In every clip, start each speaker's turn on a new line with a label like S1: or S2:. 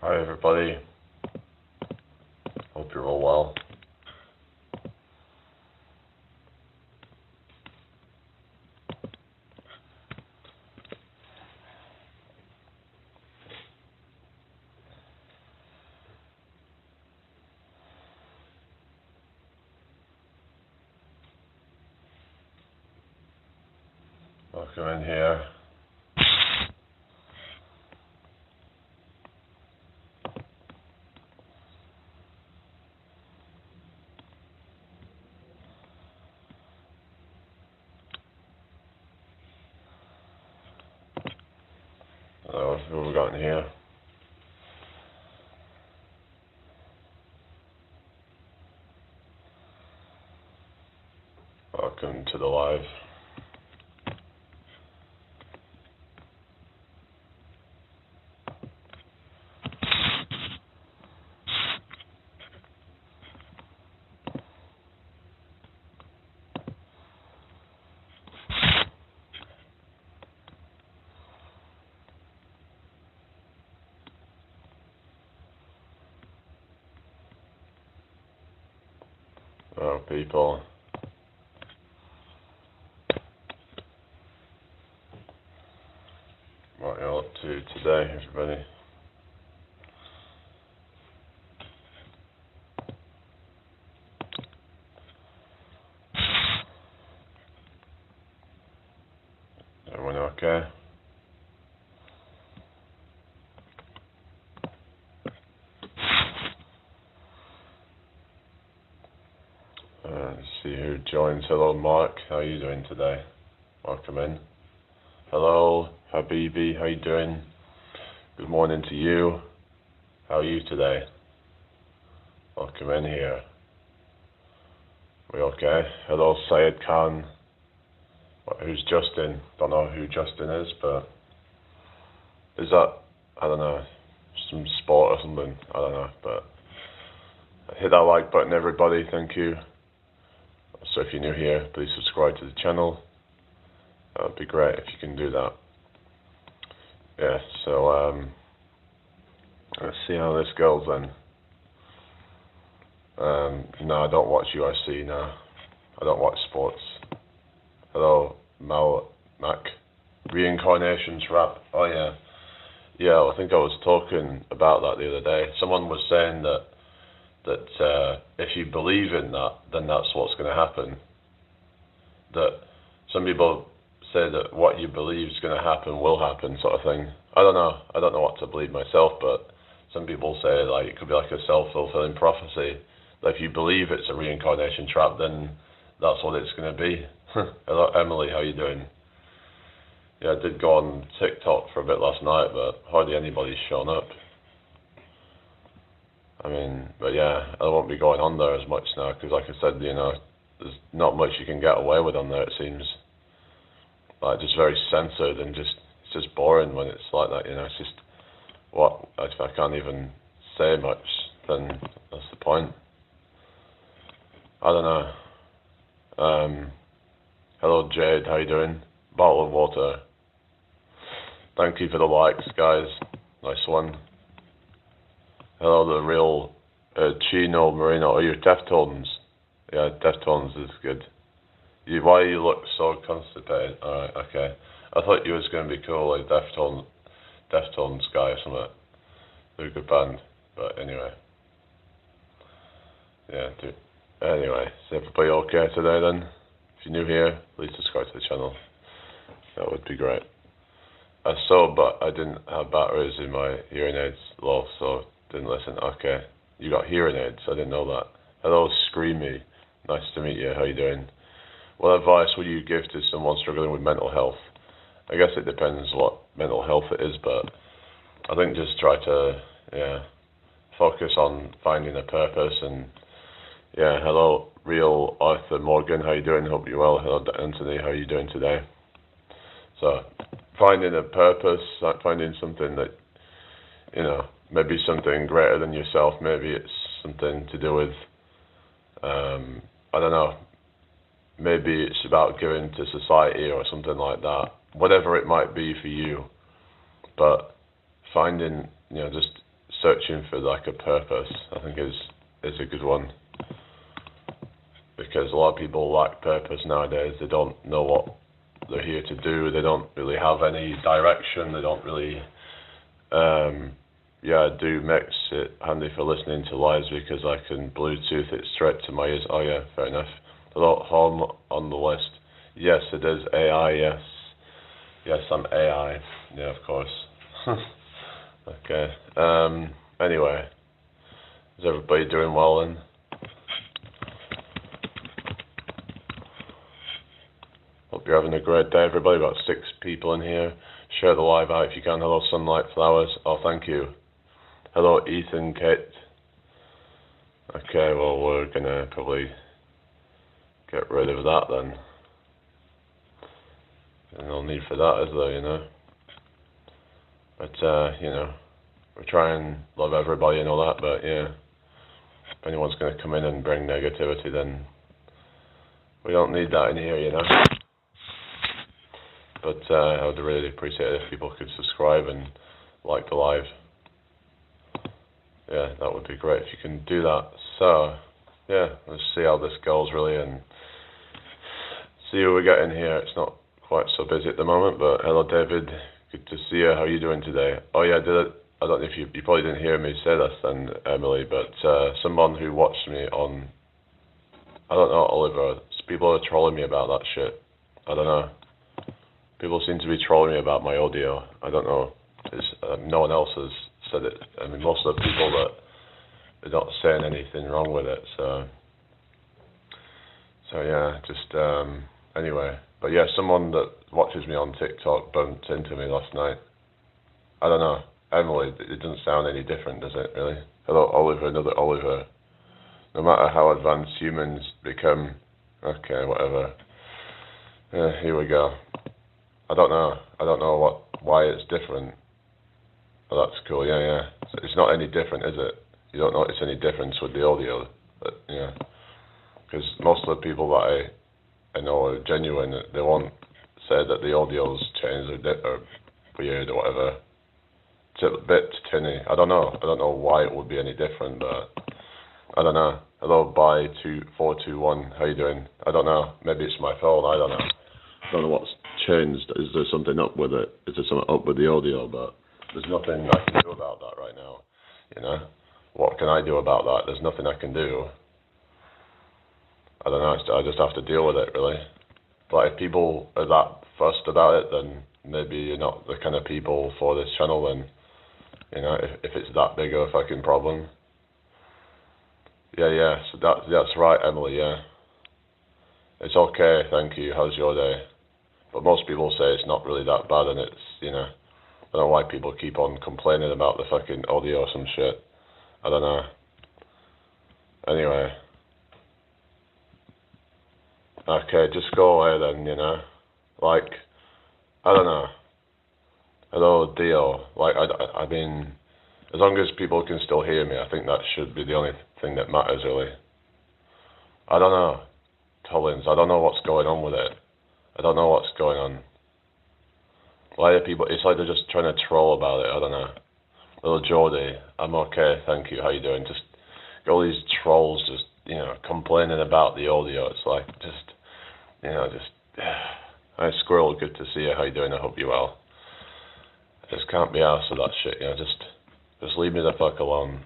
S1: Hi everybody, hope you're all well. Welcome in here. Hello, who have we got in here? Welcome to the live. Oh, people. What are you up to today, everybody? Everyone okay? Let's see who joins. Hello, Mark. How are you doing today? Welcome in. Hello, Habibi. How you doing? Good morning to you. How are you today? Welcome in here. We okay? Hello, Syed Khan. Who's Justin? Don't know who Justin is, but is that, I don't know, some sport or something? I don't know, but hit that like button, everybody. Thank you. So if you're new here, please subscribe to the channel. That would be great if you can do that. Yeah, so let's see how this goes then. No, I don't watch UFC now. I don't watch sports. Hello, Mac. Reincarnations rap. Oh yeah. Yeah, I think I was talking about that the other day. Someone was saying that if you believe in that, then that's what's going to happen. That some people say that what you believe is going to happen will happen, sort of thing. I don't know. I don't know what to believe myself, but some people say like it could be like a self-fulfilling prophecy. That if you believe it's a reincarnation trap, then that's what it's going to be. Hello, Emily. How you doing? Yeah, I did go on TikTok for a bit last night, but hardly anybody's shown up. I mean, but yeah, I won't be going on there as much now, because like I said, you know, there's not much you can get away with on there, it seems. Like, just very censored, and it's just boring when it's like that, you know, it's just, what, if I can't even say much, then that's the point. I don't know. Hello Jade, how you doing? Bottle of water. Thank you for the likes, guys. Nice one. Hello, the real Chino Marino. Oh, your Deftones. Yeah, Deftones is good. Why you look so constipated? Alright, okay. I thought you was going to be cool, like Deftones guy or something. They're a good band. But anyway. Yeah, dude. Anyway, is everybody okay today then? If you're new here, please subscribe to the channel. That would be great. I saw, but I didn't have batteries in my hearing aids, lol, so didn't listen. Okay. You got hearing aids, I didn't know that. Hello, Screamy. Nice to meet you, how you doing? What advice would you give to someone struggling with mental health? I guess it depends what mental health it is, but I think just try to, yeah, focus on finding a purpose. And yeah, hello, real Arthur Morgan, how you doing? Hope you're well. Hello, Anthony, how are you doing today? So, finding a purpose, like finding something that, you know, maybe something greater than yourself. Maybe it's something to do with, I don't know, maybe it's about giving to society or something like that. Whatever it might be for you, but finding, you know, just searching for like a purpose, I think is a good one. Because a lot of people lack purpose nowadays. They don't know what they're here to do. They don't really have any direction. They don't really, I do makes it handy for listening to lives because I can Bluetooth it straight to my ears. Oh yeah, fair enough. Hello, home on the list. Yes, it is AI, yes. Yes, I'm AI. Yeah, of course. Okay. Anyway, is everybody doing well then? Hope you're having a great day, everybody. About 6 people in here. Share the live out if you can. Hello, Sunlight Flowers. Oh, thank you. Hello, Ethan, Kate. Okay, well, we're gonna probably get rid of that then. And no need for that, is there, you know? But, you know, we try and love everybody and all that, but yeah. If anyone's gonna come in and bring negativity, then we don't need that in here, you know? But I would really appreciate it if people could subscribe and like the live. Yeah, that would be great if you can do that. So, yeah, let's see how this goes really and see who we get in here. It's not quite so busy at the moment, but hello David, good to see you. How are you doing today? Oh yeah, I don't know if you probably didn't hear me say this then, Emily, but someone who watched me on, I don't know, Oliver, people are trolling me about that shit. I don't know. People seem to be trolling me about my audio. I don't know. No one else has said it. I mean, most of the people that they're not saying anything wrong with it. So yeah, just anyway. But yeah, someone that watches me on TikTok bumped into me last night. I don't know, Emily. It doesn't sound any different, does it? Really? Hello, Oliver. Another Oliver. No matter how advanced humans become, okay, whatever. Here we go. I don't know why it's different. Oh, that's cool. Yeah. So it's not any different, is it? You don't notice any difference with the audio, but yeah. Because most of the people that I know are genuine. They won't say that the audio's changed or weird or whatever. It's a bit tinny. I don't know why it would be any different, but I don't know. Hello, bye 2421. How you doing? I don't know. Maybe it's my phone. I don't know. I don't know what's changed. Is there something up with it? Is there something up with the audio? But there's nothing I can do about that right now. You know, what can I do about that? There's nothing I can do. I don't know. I just have to deal with it, really. But if people are that fussed about it, then maybe you're not the kind of people for this channel. Then, you know, if it's that big of a fucking problem. Yeah. So that's right, Emily. Yeah. It's okay, thank you. How's your day? But most people say it's not really that bad, and it's, you know, I don't know why people keep on complaining about the fucking audio or some shit. I don't know. Anyway. Okay, just go away then, you know. Like, I don't know. Hello, Dio. Like, I mean, as long as people can still hear me, I think that should be the only thing that matters, really. I don't know. Collins, I don't know what's going on with it. I don't know what's going on. Why are people, it's like they're just trying to troll about it, I don't know. Little Geordie, I'm okay, thank you, how you doing? Just, all these trolls just, you know, complaining about the audio, it's like, just, you know, just, hi Squirrel, good to see you, how you doing, I hope you're well. I just can't be arsed with that shit, you know, just leave me the fuck alone.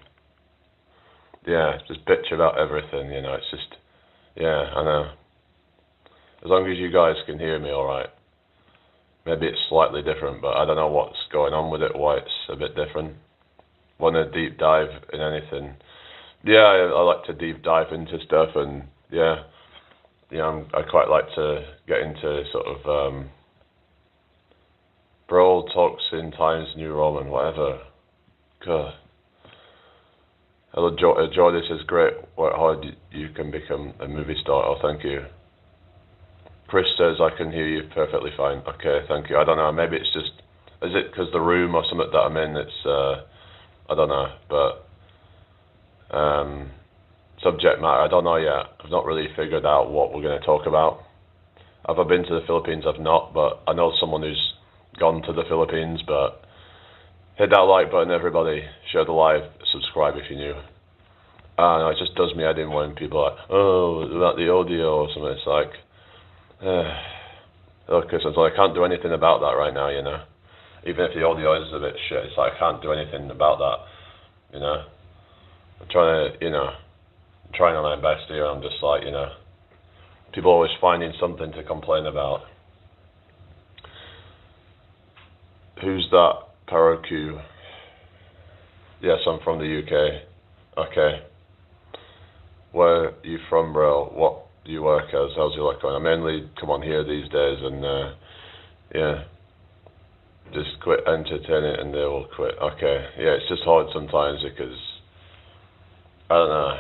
S1: Yeah, just bitch about everything, you know, it's just, yeah, I know. As long as you guys can hear me alright. Maybe it's slightly different, but I don't know what's going on with it, why it's a bit different. Want to deep dive in anything? Yeah, I like to deep dive into stuff, and yeah, I quite like to get into sort of Brawl talks in Times New Roman, whatever. God. Hello, Joy, this is great. How you can become a movie star. Oh, thank you. Chris says I can hear you perfectly fine. Okay, thank you. I don't know, maybe it's just, is it because the room or something that I'm in, it's, I don't know, but, subject matter, I don't know yet. I've not really figured out what we're going to talk about. Have I been to the Philippines? I've not, but I know someone who's gone to the Philippines, but Hit that like button, everybody. Share the live. Subscribe if you're new. And it just does me head in when people are like, oh, about the audio or something. It's like, okay, so I can't do anything about that right now, you know. Even if the audio is a bit shit, it's like I can't do anything about that, you know. I'm trying to, trying on my best here. I'm just like, people always finding something to complain about. Who's that Paraku? Yes, I'm from the UK. Okay. Where are you from, bro? What do you work as? How's your life going? I mainly come on here these days and, just quit entertaining and they will quit. Okay. Yeah, it's just hard sometimes because, I don't know,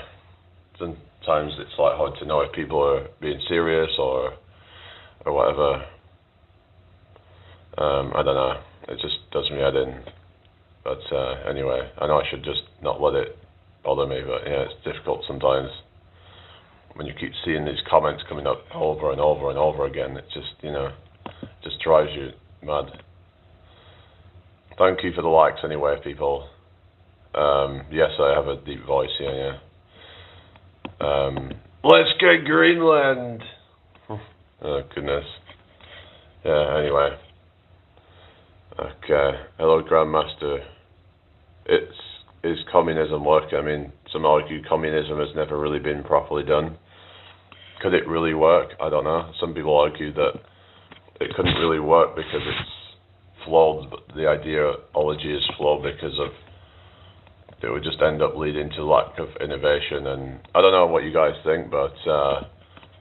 S1: sometimes it's like hard to know if people are being serious or whatever. I don't know. It just does me head in. But anyway, I know I should just not let it bother me, but yeah, it's difficult sometimes when you keep seeing these comments coming up over and over and over again. It just, just drives you mad. Thank you for the likes anyway, people. Yes, I have a deep voice here, yeah. Let's get Greenland! Oh, goodness. Yeah, anyway. Okay. Hello, Grandmaster. Is communism working? I mean, some argue communism has never really been properly done. Could it really work? I don't know. Some people argue that it couldn't really work because it's flawed, but the ideology is flawed because of it would just end up leading to lack of innovation. And I don't know what you guys think, but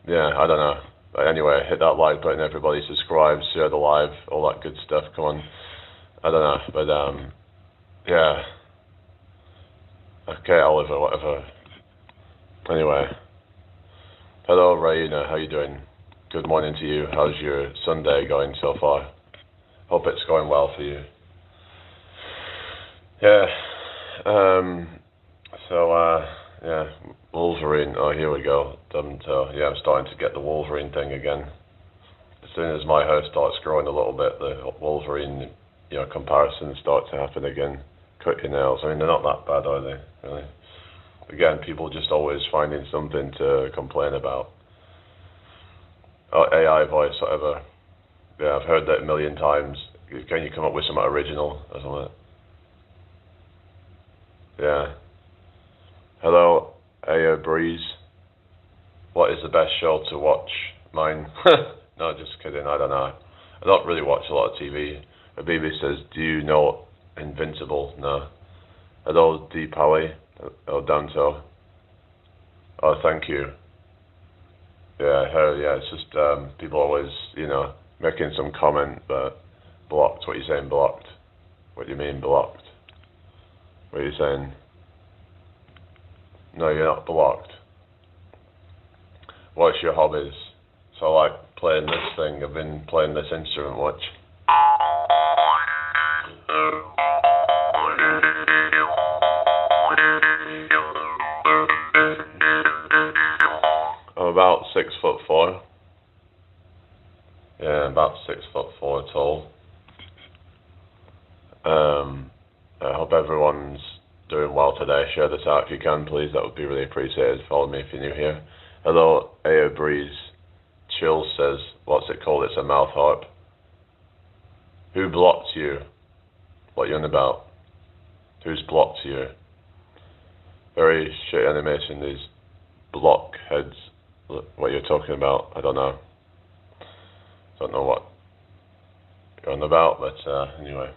S1: yeah, I don't know. But anyway, hit that like button, everybody. Subscribe, share the live, all that good stuff. Come on. I don't know, but yeah. Okay, Oliver, whatever. Anyway. Hello, Raina. How you doing? Good morning to you. How's your Sunday going so far? Hope it's going well for you. Yeah. Yeah, Wolverine. Oh, here we go. Yeah, I'm starting to get the Wolverine thing again. As soon as my hair starts growing a little bit, the Wolverine, comparisons start to happen again. Cut your nails. I mean, they're not that bad, are they? Really? Again, people just always finding something to complain about. Oh, AI voice, whatever. Yeah, I've heard that a million times. Can you come up with something original or something? Yeah. Hello, Air Breeze. What is the best show to watch? Mine? No, just kidding. I don't know. I don't really watch a lot of TV. Baby says, do you know Invincible? No. Hello, Deepali. Oh, Danto. Oh, thank you. Yeah, it's just people always, making some comment, but blocked. What are you saying, blocked? What do you mean, blocked? What are you saying? No, you're not blocked. What's your hobbies? So I like playing this thing. I've been playing this instrument much. I'm about 6'4". Yeah, about 6'4" tall. I hope everyone's doing well today. Share this out if you can, please. That would be really appreciated. Follow me if you're new here. Hello, Air Breeze. Chill says, what's it called? It's a mouth harp. Who blocked you? What are you on about? Who's blocked you? Very shit animation, these blockheads. What you're talking about, I don't know. Don't know what you're on about, but anyway.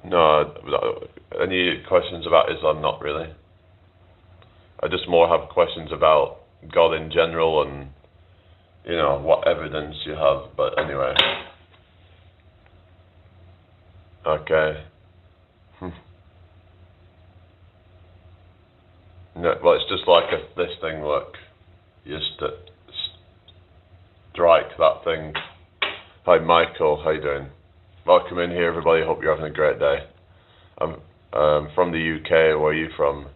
S1: No, any questions about Islam? Not really. I just more have questions about God in general and, what evidence you have. But anyway. Okay. No, well, it's just like this thing, look. Just strike that thing. Hi, Michael. How you doing? Welcome in here, everybody. Hope you're having a great day. I'm from the UK. Where are you from?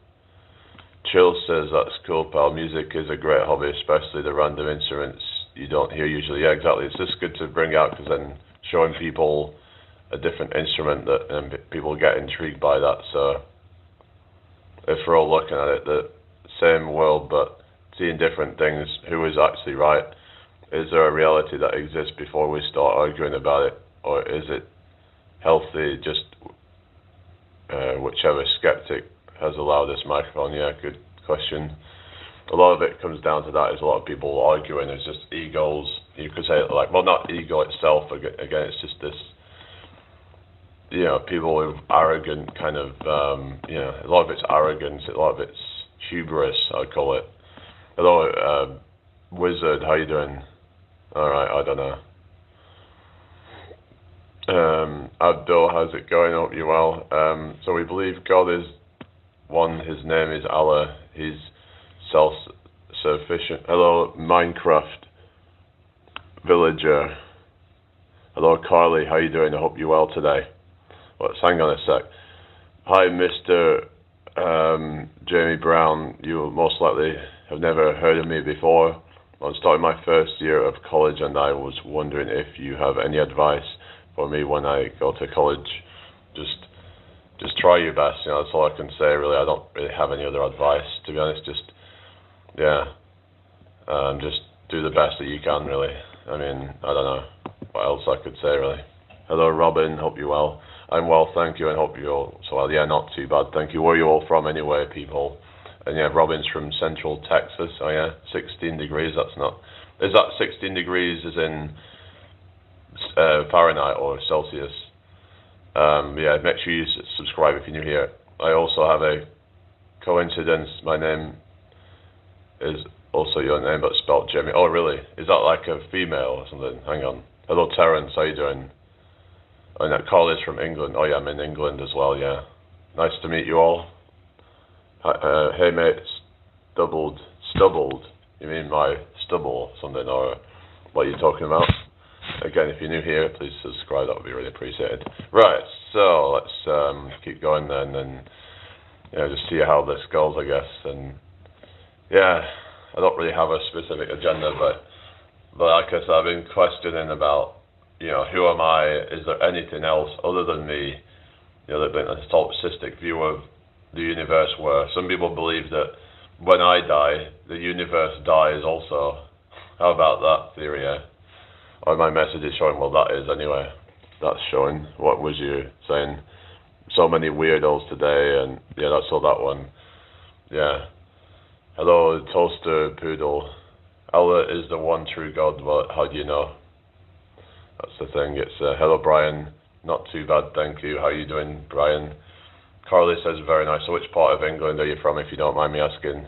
S1: Chill says, that's cool, pal. Music is a great hobby, especially the random instruments you don't hear usually. Yeah, exactly. It's just good to bring out, because then showing people a different instrument and people get intrigued by that. So if we're all looking at it, the same world but seeing different things, who is actually right? Is there a reality that exists before we start arguing about it, or is it healthy? Just whichever skeptic has allowed this microphone. Yeah, good question. A lot of it comes down to that. Is a lot of people arguing. It's just egos. You could say like, well, not ego itself. Again, it's just this. People with arrogant kind of. A lot of it's arrogance. A lot of it's hubris, I'd call it. Hello, Wizard. How you doing? All right. I don't know. Abdul, how's it going? Hope you're well. So we believe God is one. His name is Allah. He's self-sufficient. Hello, Minecraft Villager. Hello, Carly. How you doing? I hope you're well today. Let's hang on a sec. Hi, Mr. Jamie Brown. You most likely have never heard of me before. I'm starting my first year of college, and I was wondering if you have any advice for me when I go to college. Just try your best. That's all I can say. Really, I don't really have any other advice, to be honest. Just do the best that you can. Really. I mean, I don't know what else I could say. Really. Hello, Robin. Hope you're well. I'm well, thank you, and hope you're all so well. Yeah, not too bad, thank you. Where are you all from, anyway, people? And yeah, Robin's from Central Texas. Oh yeah, 16 degrees. That's not. Is that 16 degrees? Is in Fahrenheit or Celsius? Yeah, make sure you subscribe if you're new here. I also have a coincidence. My name is also your name, but spelled Jamie. Oh, really? Is that like a female or something? Hang on. Hello, Terence. How you doing? And that call is from England. Oh yeah, I'm in England as well. Yeah. Nice to meet you all. Hey mate, stubbled. You mean my stubble or something, or what are you talking about? Again, if you're new here, please subscribe. That would be really appreciated. Right, so let's keep going then, and just see how this goes, I guess. And yeah, I don't really have a specific agenda, but like I said, I've been questioning about, who am I? Is there anything else other than me? There's been a solipsistic view of the universe where some people believe that when I die, the universe dies also. How about that theory? Yeah? Or my message is showing, well, that is anyway. That's showing. What was you saying? So many weirdos today, and yeah, that's all that one. Yeah. Hello, Toaster Poodle. Allah is the one true God. Well, how do you know? That's the thing. It's hello, Brian. Not too bad, thank you. How are you doing, Brian? Carly says, very nice. So which part of England are you from, if you don't mind me asking?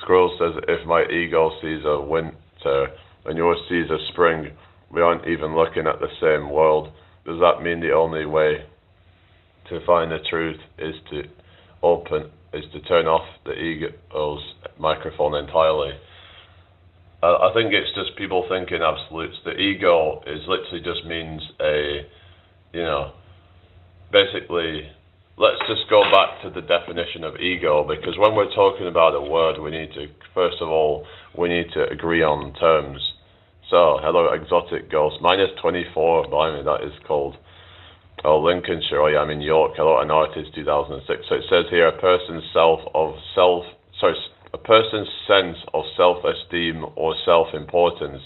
S1: Squirrel says, if my ego sees a winter and yours sees a spring, we aren't even looking at the same world. Does that mean the only way to find the truth is to turn off the ego's microphone entirely? I think it's just people thinking absolutes. The ego is literally just means basically, let's just go back to the definition of ego, because when we're talking about a word, first of all, we need to agree on terms. So, hello, Exotic Ghost, -24, blimey, that is cold. Oh, Lincolnshire, oh yeah, I'm in York. Hello, an artist, 2006. So it says here, a person's sense of self-esteem or self-importance.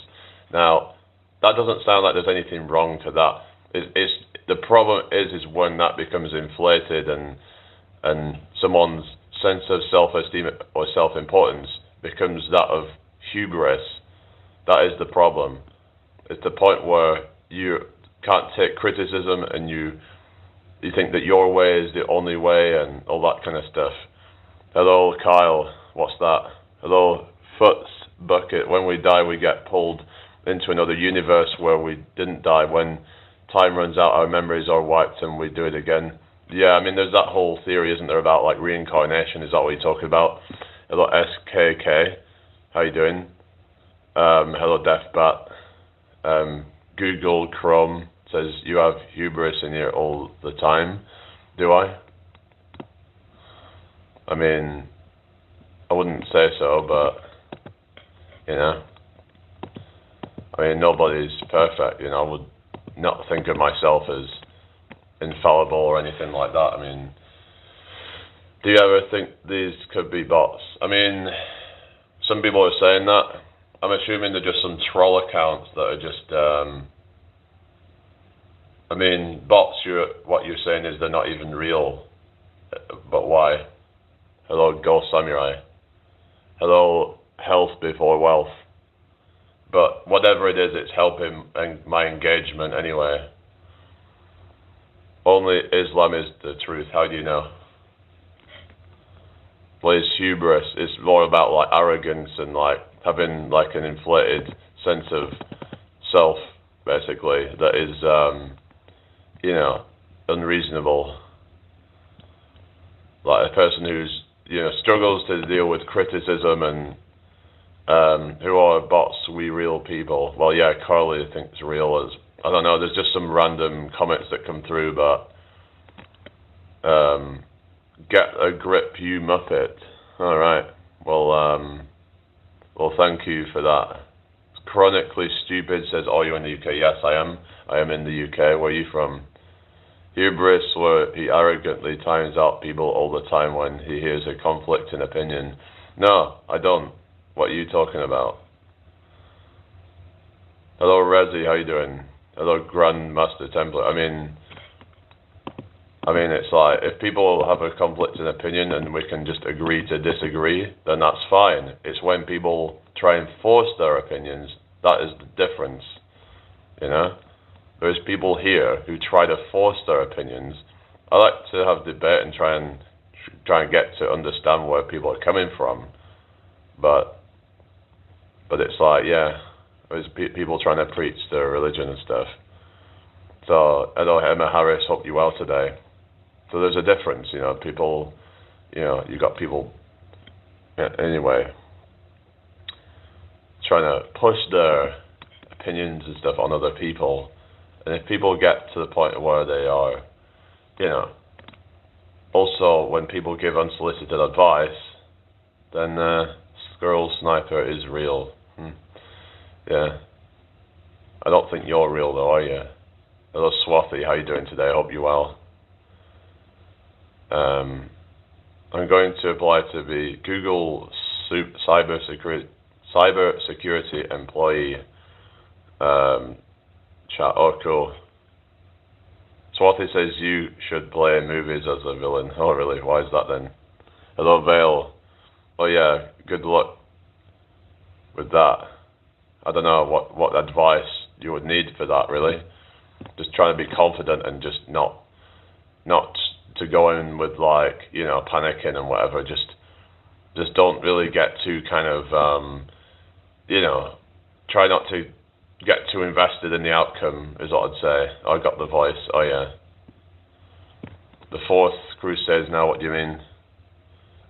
S1: Now, that doesn't sound like there's anything wrong to that. The problem is when that becomes inflated and someone's sense of self-esteem or self-importance becomes that of hubris. That is the problem. It's the point where you can't take criticism and you think that your way is the only way and all that kind of stuff. Hello, Kyle. What's that? Hello, Foots Bucket. When we die, we get pulled into another universe where we didn't die. When time runs out, our memories are wiped and we do it again. Yeah, I mean, there's that whole theory, isn't there, about like reincarnation? Is that what you're talking about? Hello, SKK. How you doing? Hello, Deathbat. Google Chrome says you have hubris in here all the time. Do I? I mean, I wouldn't say so, but you know, I mean, nobody's perfect. You know, I would not think of myself as infallible or anything like that. I mean, do you ever think these could be bots? I mean, some people are saying that. I'm assuming they're just some troll accounts that are just. I mean, bots. What you're saying is they're not even real. But why? Hello, Ghost Samurai. Hello, health before wealth. But whatever it is, it's helping my engagement anyway. Only Islam is the truth. How do you know? Well, it's hubris. It's more about like arrogance and like having like an inflated sense of self, basically, that is, you know, unreasonable. Like a person who's, you know, struggles to deal with criticism and who are bots, we real people. Well, yeah, Carly thinks real as, I don't know, there's just some random comments that come through, but get a grip, you muppet. All right. Well, thank you for that. Chronically Stupid says, "Are you in the UK?" Yes, I am. I am in the UK. Where are you from? Hubris, where he arrogantly times out people all the time when he hears a conflicting opinion. No, I don't. What are you talking about? Hello, Rezi. How you doing? Hello, Grandmaster Templar. I mean, it's like, if people have a conflicting opinion and we can just agree to disagree, then that's fine. It's when people try and force their opinions, that is the difference, you know? There's people here who try to force their opinions. I like to have debate and try and get to understand where people are coming from, but it's like, yeah, there's people trying to preach their religion and stuff. So, hello, Emma Harris, hope you're well today. So there's a difference, you know, people, you know, you got people, anyway, trying to push their opinions and stuff on other people. And if people get to the point where they are, you know, also when people give unsolicited advice, then Squirrel Sniper is real. Yeah. I don't think you're real though, are you? Hello, Swathy, how you doing today? I hope you're well. I'm going to apply to be Google cyber security employee. Chat. Oh, cool. Swathy says you should play in movies as a villain. Oh, really? Why is that then? Hello, Vale. Oh, yeah. Good luck with that. I don't know what advice you would need for that, really. Just trying to be confident and just not to go in with, like, you know, panicking and whatever. Just don't really get too kind of, you know, try not to get too invested in the outcome, is what I'd say. I got the voice. Oh, yeah. The fourth crusade now, what do you mean?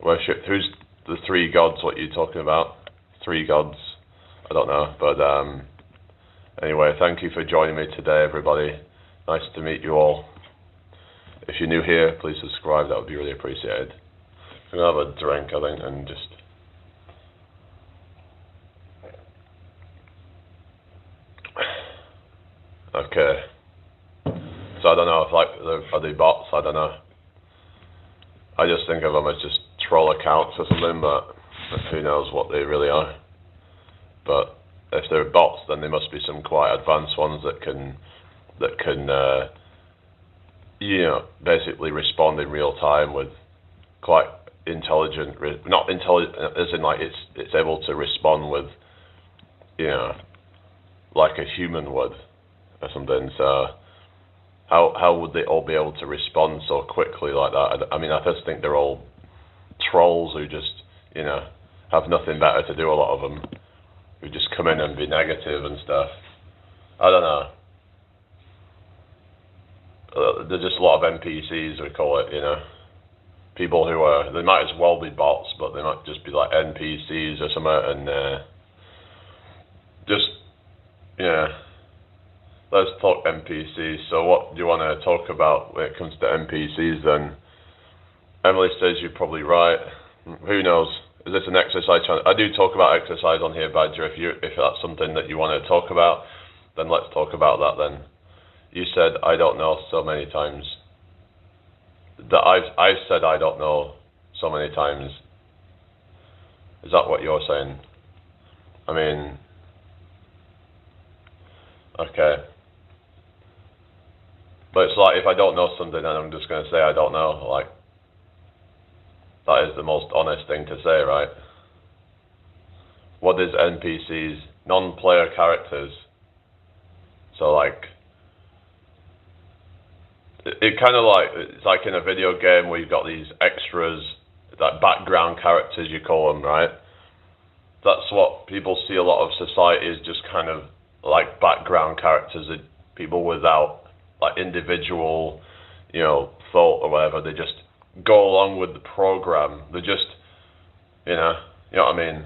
S1: Worship. Who's the three gods? What are you talking about? Three gods. I don't know. But anyway, thank you for joining me today, everybody. Nice to meet you all. If you're new here, please subscribe. That would be really appreciated. I'm going to have a drink, I think, and just... Okay. So I don't know if, like, are they bots? I don't know. I just think of them as just troll accounts or something, but who knows what they really are. But if they're bots, then they must be some quite advanced ones that can you know, basically respond in real time with quite intelligent, not intelligent as in like it's able to respond with, you know, like a human would or something. So how would they all be able to respond so quickly like that? I mean, I just think they're all trolls who just, you know, have nothing better to do, a lot of them, who just come in and be negative and stuff. I don't know. There's just a lot of NPCs, we call it, you know. People who are, they might as well be bots, but they might just be like NPCs or something, and just, yeah. Let's talk NPCs. So what do you want to talk about when it comes to NPCs then? Emily says you're probably right. Who knows? Is this an exercise? I do talk about exercise on here, Badger. If that's something that you want to talk about, then let's talk about that then. You said I don't know so many times. That I've said I don't know so many times. Is that what you're saying? I mean, okay. But it's like if I don't know something, then I'm just going to say I don't know. Like, that is the most honest thing to say, right? What is NPCs? Non-player characters. So like, it kind of like, it's like in a video game where you've got these extras, like background characters you call them, right? That's what people see a lot of society is just kind of like background characters, people without like individual, you know, thought or whatever. They just go along with the program. They just, you know what I mean?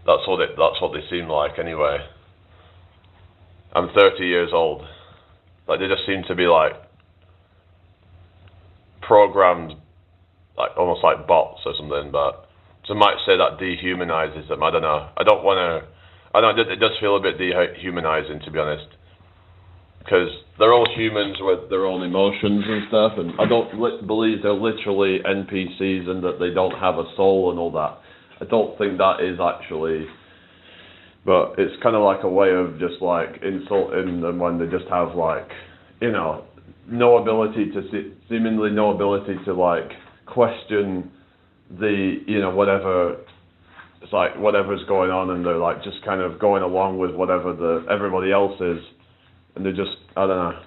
S1: That's what they seem like anyway. I'm 30 years old. Like they just seem to be like programmed, like almost like bots or something. But some might say that dehumanizes them. I don't know. I don't want to. I don't. It does feel a bit dehumanizing, to be honest, because they're all humans with their own emotions and stuff. And I don't believe they're literally NPCs and that they don't have a soul and all that. I don't think that is actually. But it's kind of like a way of just like insulting them when they just have like, you know, no ability to seemingly no ability to like question the, you know, whatever. It's like whatever's going on, and they're like just kind of going along with whatever everybody else is, and they're just, I don't know.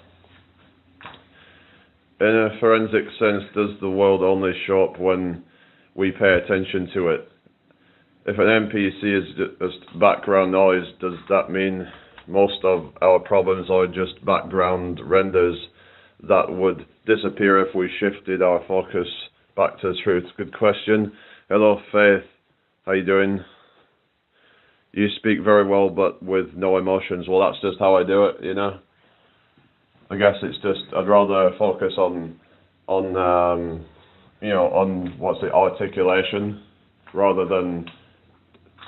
S1: In a forensic sense, does the world only show up when we pay attention to it? If an NPC is just background noise, does that mean most of our problems are just background renders that would disappear if we shifted our focus back to the truth? Good question. Hello, Faith. How you doing? You speak very well, but with no emotions. Well, that's just how I do it, you know. I guess it's just I'd rather focus on you know, on articulation rather than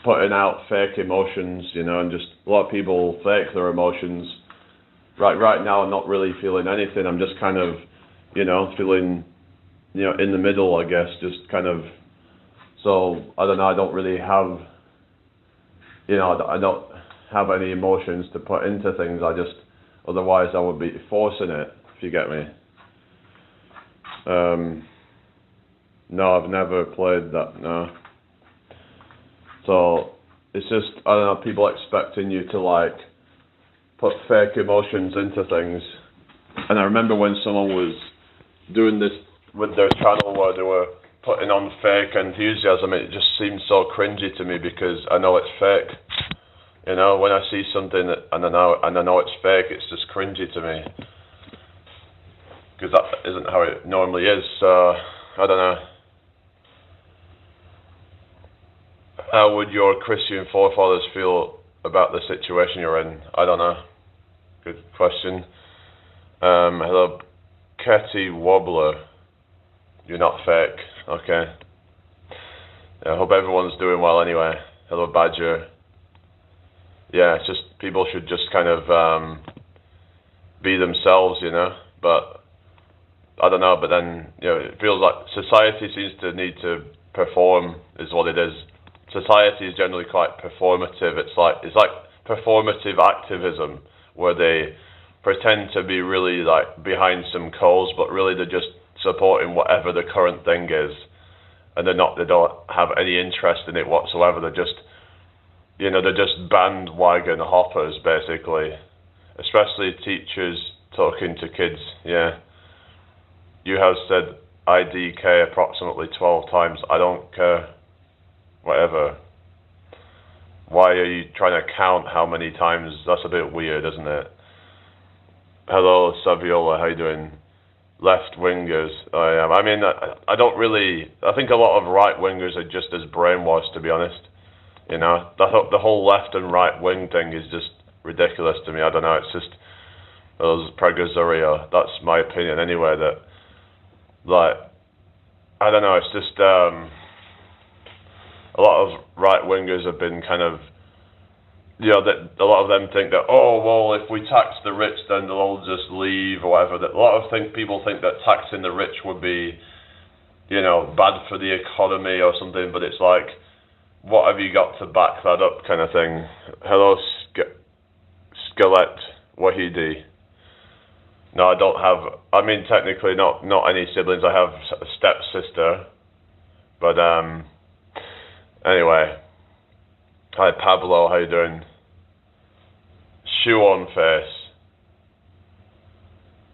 S1: putting out fake emotions, you know. And just a lot of people fake their emotions. Right now, I'm not really feeling anything. I'm just kind of, you know, feeling, you know, in the middle, I guess, just kind of. So I don't know. I don't really have, you know, I don't have any emotions to put into things. I just, otherwise I would be forcing it, if you get me. No, I've never played that. No. So it's just, I don't know, people expecting you to like put fake emotions into things. And I remember when someone was doing this with their channel where they were putting on fake enthusiasm, it just seemed so cringy to me because I know it's fake. You know, when I see something and I know it's fake, it's just cringy to me because that isn't how it normally is. So I don't know. How would your Christian forefathers feel about the situation you're in? I don't know. Good question. Hello, Ketty Wobbler. You're not fake. Okay. Yeah, I hope everyone's doing well anyway. Hello, Badger. Yeah, it's just people should just kind of be themselves, you know. But I don't know. But then, you know, it feels like society seems to need to perform, is what it is. Society is generally quite performative. It's like performative activism where they pretend to be really like behind some cause, but really they're just supporting whatever the current thing is, and they don't have any interest in it whatsoever. They're just, you know, they're just bandwagon hoppers basically, especially teachers talking to kids. Yeah, you have said IDK approximately 12 times. I don't care. Whatever. Why are you trying to count how many times? That's a bit weird, isn't it? Hello, Saviola, how you doing? Left wingers, I am. I mean, I don't really. I think a lot of right wingers are just as brainwashed, to be honest. You know, the whole left and right wing thing is just ridiculous to me. I don't know. It's just those pregazuria. That's my opinion anyway. That like I don't know. It's just a lot of right wingers have been kind of, you know, that a lot of them think that, oh well, if we tax the rich, then they'll all just leave or whatever. That a lot of people think that taxing the rich would be, you know, bad for the economy or something. But it's like, what have you got to back that up, kind of thing. Hello, Skelet Wahidi. No, I don't have. I mean, technically, not any siblings. I have a stepsister, but anyway. Hi Pablo, how you doing? Shoe on face.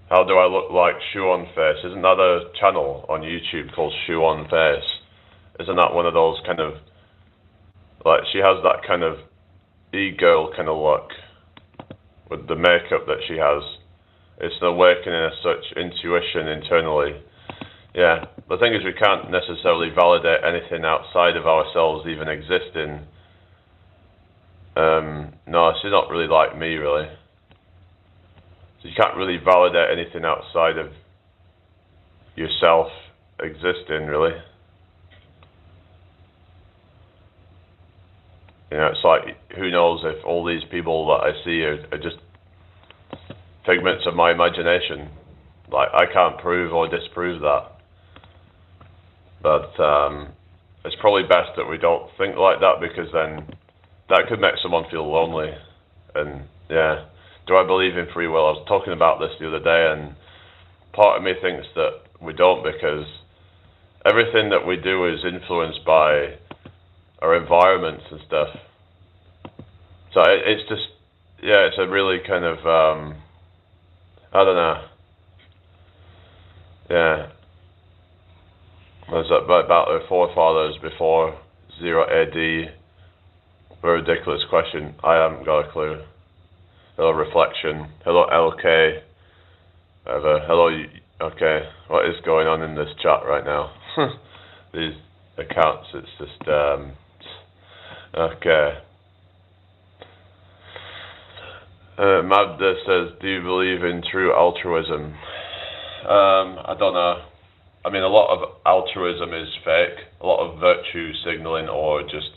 S1: How do I look like Shoe on face? Isn't that a channel on YouTube called Shoe on Face? Isn't that one of those kind of, like, she has that kind of e-girl kind of look with the makeup that she has. It's an awakening of such intuition internally. Yeah, the thing is we can't necessarily validate anything outside of ourselves even existing. No, she's not really like me, really. So you can't really validate anything outside of yourself existing, really. You know, it's like, who knows if all these people that I see are just figments of my imagination. Like, I can't prove or disprove that. But it's probably best that we don't think like that, because then that could make someone feel lonely. And yeah, do I believe in free will? I was talking about this the other day, and part of me thinks that we don't, because everything that we do is influenced by our environments and stuff. So it's just, yeah, it's a really kind of, I don't know. Yeah. Was that about our forefathers before 0 AD? A ridiculous question. I haven't got a clue. Hello, Reflection. Hello, LK. Hello, okay. What is going on in this chat right now? These accounts, it's just, okay. Mabda says, do you believe in true altruism? I don't know. I mean, a lot of altruism is fake. A lot of virtue signaling, or just,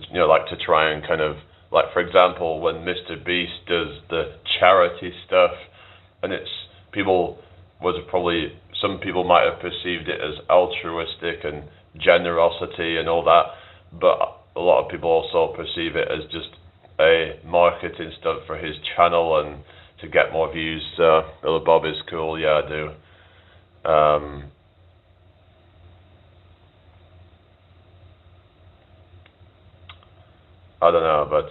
S1: you know, like to try and kind of, like, for example, when Mr. Beast does the charity stuff, and it's, some people might have perceived it as altruistic and generosity and all that, but a lot of people also perceive it as just a marketing stunt for his channel and to get more views. Hello, Bob is cool. Yeah, I do. I don't know, but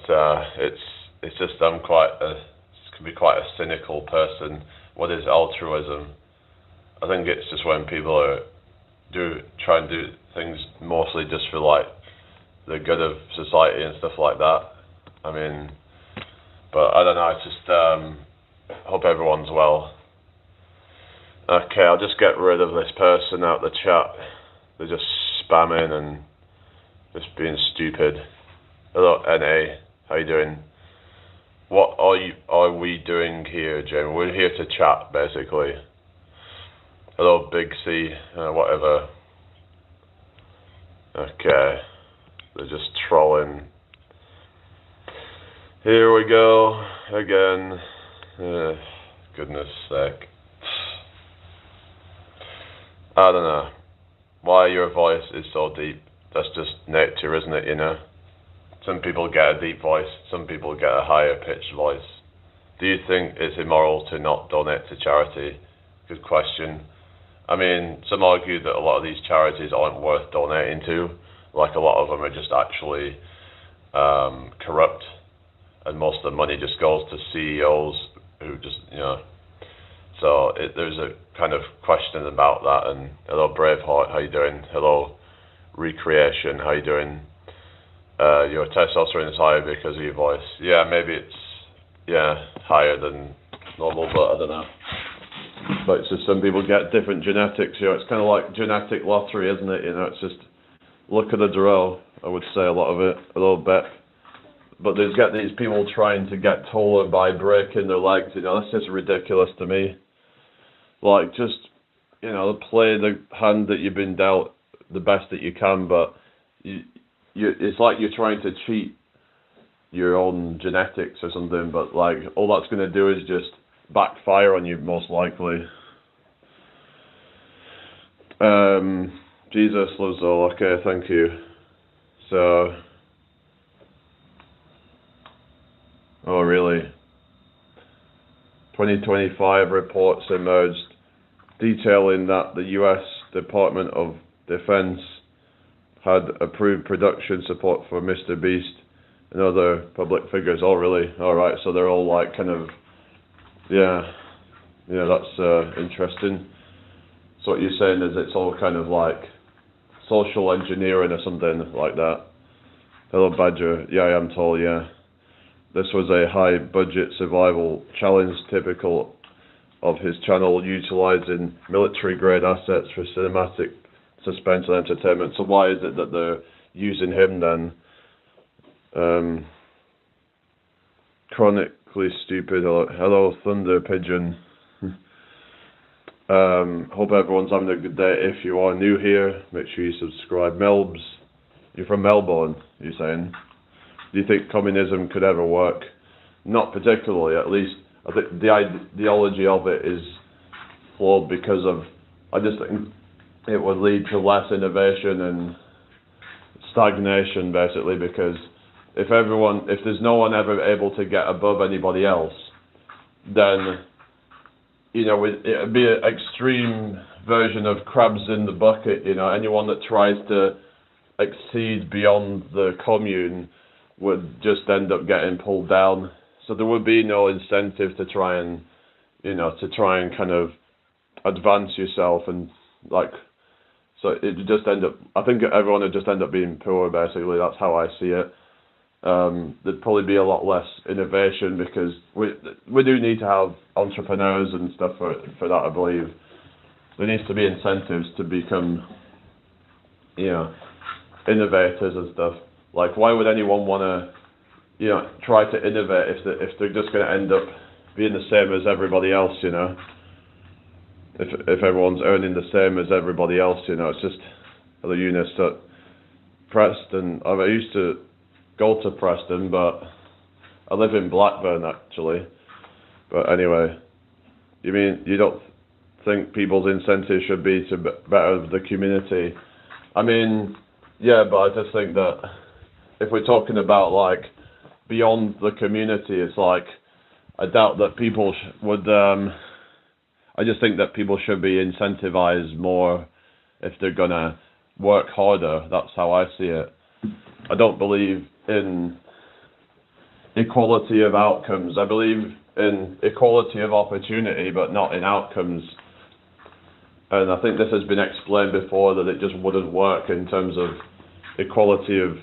S1: it's just can be quite a cynical person. What is altruism? I think it's just when people try and do things mostly just for, like, the good of society and stuff like that. I mean, but I don't know. I just hope everyone's well. Okay, I'll just get rid of this person out the chat. They're just spamming and just being stupid. Hello, NA. How you doing? What are we doing here, Jamie? We're here to chat, basically. Hello, Big C. Whatever. Okay. They're just trolling. Here we go again. Goodness sake. I don't know why your voice is so deep. That's just nature, isn't it? You know. Some people get a deep voice, some people get a higher pitched voice. Do you think it's immoral to not donate to charity? Good question. I mean, some argue that a lot of these charities aren't worth donating to. Like, a lot of them are just actually corrupt, and most of the money just goes to CEOs who just, you know. So there's a kind of question about that. And hello, Braveheart, how you doing? Hello, Recreation, how you doing? Your testosterone is higher because of your voice. Yeah, maybe it's, yeah, higher than normal, but I don't know. But it's just some people get different genetics. It's kind of like genetic lottery, isn't it? It's just luck of the draw. I would say a lot of it, a little bit. But there's get these people trying to get taller by breaking their legs. That's just ridiculous to me. Like, just play the hand that you've been dealt the best that you can. But it's like you're trying to cheat your own genetics or something. But like, all that's going to do is just backfire on you, most likely. Jesus loves all. Okay, thank you. So, oh really? 2025 reports emerged detailing that the U.S. Department of Defense had approved production support for Mr. Beast and other public figures. Oh really? All right. So they're all like kind of. Yeah, that's interesting. So what you're saying is it's all kind of like social engineering or something like that. Hello, Badger. Yeah, I am tall, yeah. This was a high-budget survival challenge typical of his channel, utilizing military-grade assets for cinematic suspense and entertainment. So why is it that they're using him then? Chronically stupid. Hello, Thunder Pigeon. Hope everyone's having a good day. If you are new here, make sure you subscribe. Melbs, you're from Melbourne, you're saying? Do you think communism could ever work? Not particularly, at least. I think the ideology of it is flawed because of, I just think it would lead to less innovation and stagnation, basically, because if there's no one ever able to get above anybody else, then it'd be an extreme version of crabs in the bucket. Anyone that tries to exceed beyond the commune would just end up getting pulled down. So there would be no incentive to try and kind of advance yourself and like. So it would just end up. I think everyone would just end up being poor. Basically, that's how I see it. There'd probably be a lot less innovation because we do need to have entrepreneurs and stuff for that, I believe. There needs to be incentives to become, innovators and stuff. Like, why would anyone want to, try to innovate if they're just going to end up being the same as everybody else, If everyone's earning the same as everybody else, it's just the units that Preston. I used to go to Preston, but I live in Blackburn actually. But anyway, you mean you don't think people's incentives should be to better the community? I mean, yeah, but I just think that if we're talking about like beyond the community, it's like I doubt that people would. I just think that people should be incentivized more if they're gonna work harder. That's how I see it. I don't believe in equality of outcomes. I believe in equality of opportunity, but not in outcomes. And I think this has been explained before that it just wouldn't work in terms of equality of.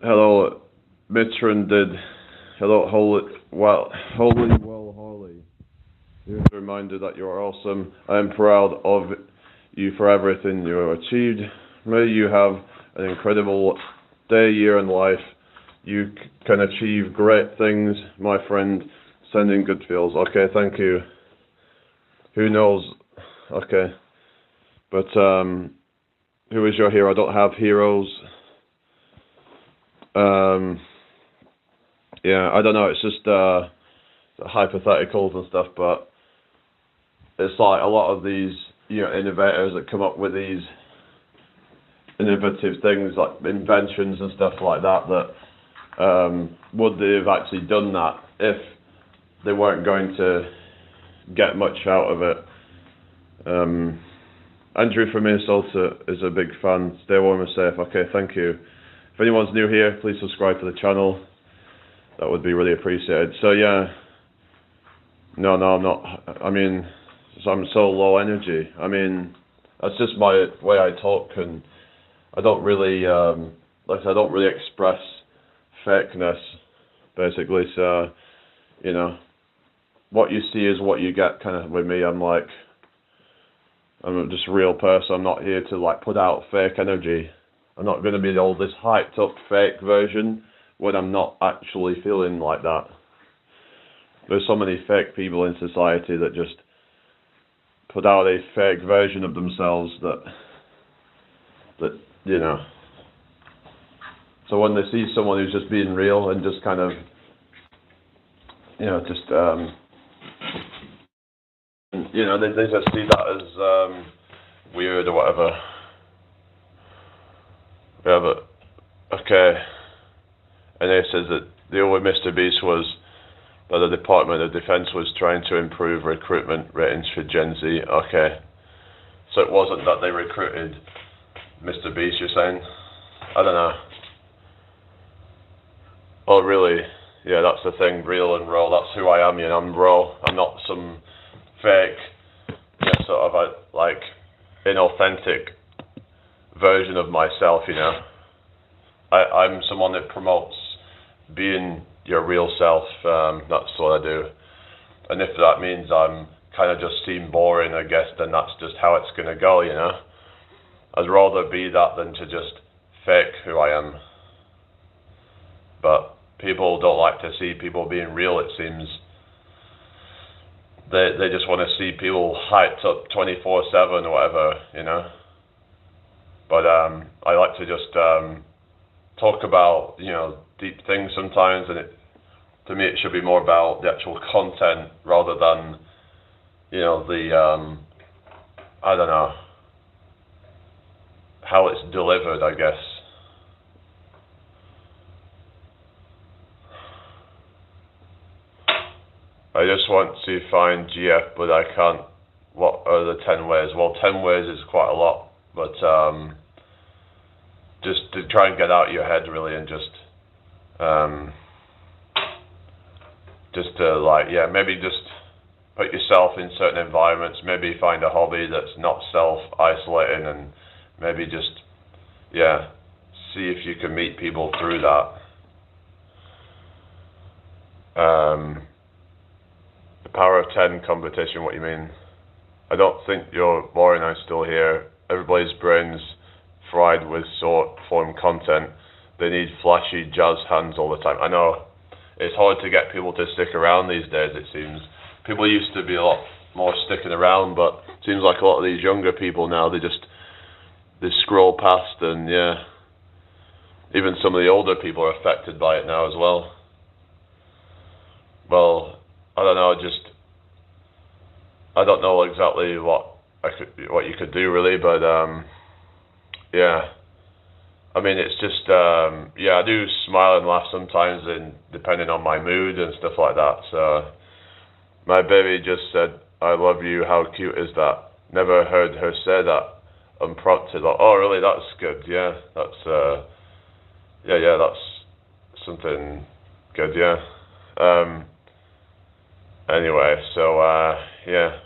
S1: Hello, Mitran did. Hello, Holy Harley. Here's a reminder that you are awesome. I am proud of you for everything you have achieved. May you have an incredible day, year in life. You can achieve great things, my friend. Sending good feels. Okay, thank you. Who knows? Okay. But, who is your hero? I don't have heroes. Yeah, I don't know. It's just hypotheticals and stuff, but it's like a lot of these innovators that come up with these innovative things like inventions and stuff like that would they have actually done that if they weren't going to get much out of it? Andrew from Minnesota is a big fan. Stay warm and safe. Okay, thank you. If anyone's new here, please subscribe to the channel. That would be really appreciated. So yeah, no, I'm not. I mean, I'm so low energy. I mean, that's just my way I talk, and I don't really, like I said, I don't really express fakeness, basically. So,
S2: what you see is what you get kind of with me. I'm just a real person. I'm not here to like put out fake energy. I'm not going to be all this hyped up fake version when I'm not actually feeling like that. There's so many fake people in society that just put out a fake version of themselves that you know. So when they see someone who's just being real and just kind of, you know, just you know, they just see that as weird or whatever. Yeah, but okay. And it says that the deal with Mr. Beast was that the Department of Defense was trying to improve recruitment ratings for Gen Z. Okay. So it wasn't that they recruited Mr. Beast, you're saying? I don't know. Oh, really? Yeah, that's the thing, real and raw. That's who I am, you know, I'm raw. I'm not some fake, you know, sort of like inauthentic version of myself, you know. I'm someone that promotes being your real self. That's what I do. And if that means I'm kind of just seem boring, I guess, then that's just how it's going to go, you know. I'd rather be that than to just fake who I am. But people don't like to see people being real, it seems. They just want to see people hyped up 24/7 or whatever, you know. But I like to just talk about, you know, deep things sometimes, and to me it should be more about the actual content rather than, you know, the I don't know, how it's delivered, I guess. I just want to find GF, but I can't. What are the 10 ways? Well, 10 ways is quite a lot, but just to try and get out of your head, really, and just to, like, yeah, maybe just put yourself in certain environments, maybe find a hobby that's not self-isolating, and maybe just, yeah, see if you can meet people through that. The power of 10 competition, what you mean? I don't think you're boring, I'm still here. Everybody's brains fried with short form content. They need flashy jazz hands all the time. I know, it's hard to get people to stick around these days, it seems. People used to be a lot more sticking around, but it seems like a lot of these younger people now, they scroll past, and yeah. Even some of the older people are affected by it now as well. Well, I don't know, I don't know exactly what you could do really, but yeah. I mean, it's just yeah, I do smile and laugh sometimes, and depending on my mood and stuff like that. So my baby just said, "I love you." How cute is that? Never heard her say that unprompted. Like, oh, really? That's good. Yeah, that's yeah, that's something good. Yeah. Anyway, so yeah.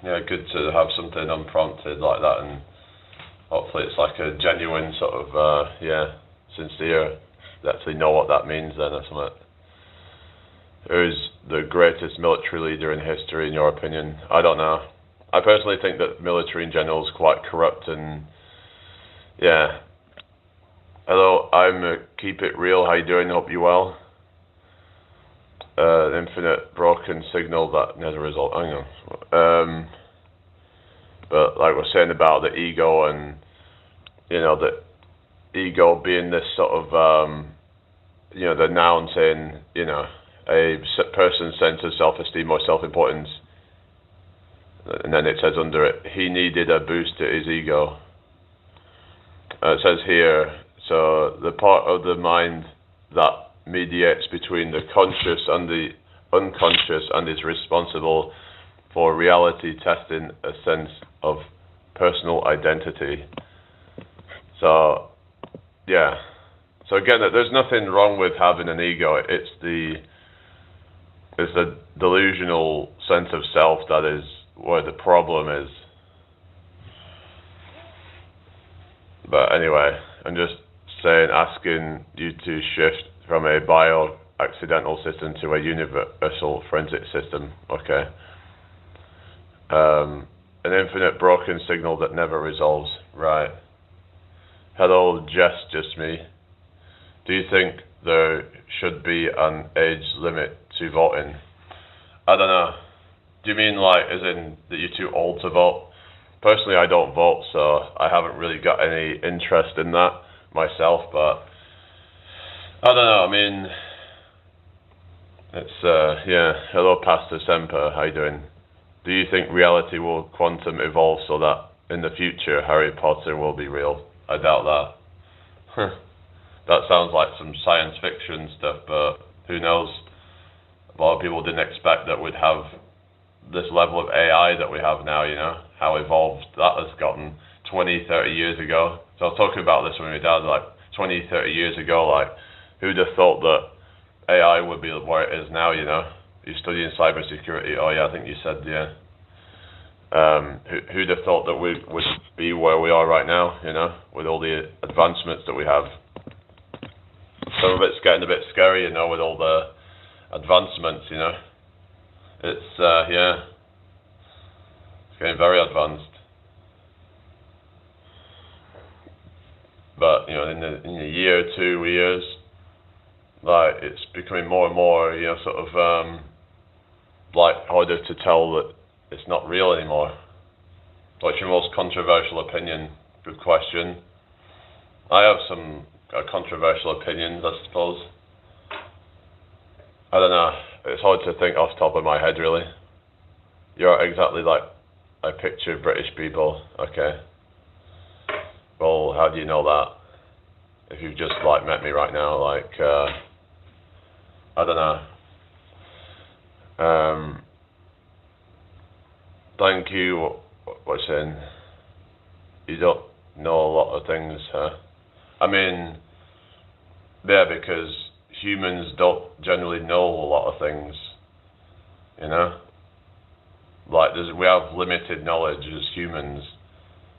S2: Yeah, good to have something unprompted like that, and hopefully it's like a genuine sort of yeah, sincere. They actually know what that means then or something. Who's the greatest military leader in history, in your opinion? I don't know. I personally think that military in general is quite corrupt, and yeah. Hello, I'm Keep It Real. How you doing? Hope you well. Infinite broken signal that never result. Hang on. But like we're saying about the ego, and you know, the ego being this sort of you know, the noun saying, you know, a person's sense of self-esteem or self-importance, and then it says under it, he needed a boost to his ego. It says here, so the part of the mind that mediates between the conscious and the unconscious and is responsible for reality testing a sense of personal identity. So, yeah. So again, there's nothing wrong with having an ego. It's the delusional sense of self that is where the problem is. But anyway, I'm just saying, asking you to shift from a bio-accidental system to a universal forensic system. Okay. An infinite broken signal that never resolves. Right. Hello, just me. Do you think there should be an age limit to voting? I don't know. Do you mean like as in that you're too old to vote? Personally, I don't vote, so I haven't really got any interest in that myself, but I don't know. I mean, it's, yeah. Hello, Pastor Semper. How you doing? Do you think reality will quantum evolve so that in the future Harry Potter will be real? I doubt that. That sounds like some science fiction stuff, but who knows? A lot of people didn't expect that we'd have this level of AI that we have now, you know, how evolved that has gotten 20, 30 years ago. So I was talking about this with my dad, like 20, 30 years ago, like who'd have thought that AI would be where it is now, you know? You're studying cybersecurity, oh yeah, I think you said, yeah. Who'd have thought that we would be where we are right now, you know, with all the advancements that we have. Some of it's getting a bit scary, you know, with all the advancements, you know. It's, yeah, it's getting very advanced. But, you know, in a year or 2 years, like, it's becoming more and more, you know, sort of, like, harder to tell that it's not real anymore. What's your most controversial opinion? Good question. I have some controversial opinions, I suppose. I don't know. It's hard to think off the top of my head, really. You're exactly like I picture British people. Okay. Well, how do you know that? If you've just like met me right now, like I don't know. Thank you. What's in? You don't know a lot of things, huh? I mean, yeah, because humans don't generally know a lot of things, you know? Like, we have limited knowledge as humans.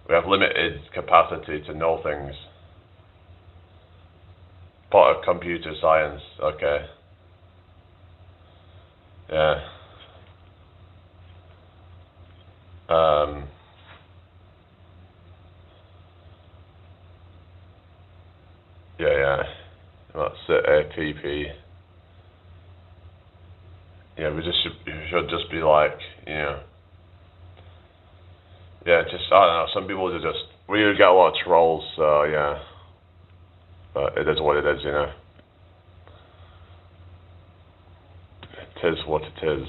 S2: We have limited capacity to know things. Part of computer science, okay. Yeah. Yeah. That's it, APP. Yeah, we should just be like, you know, yeah, just, I don't know, some people are just, we get a lot of trolls, so yeah, but it is what it is, you know. It is what it is.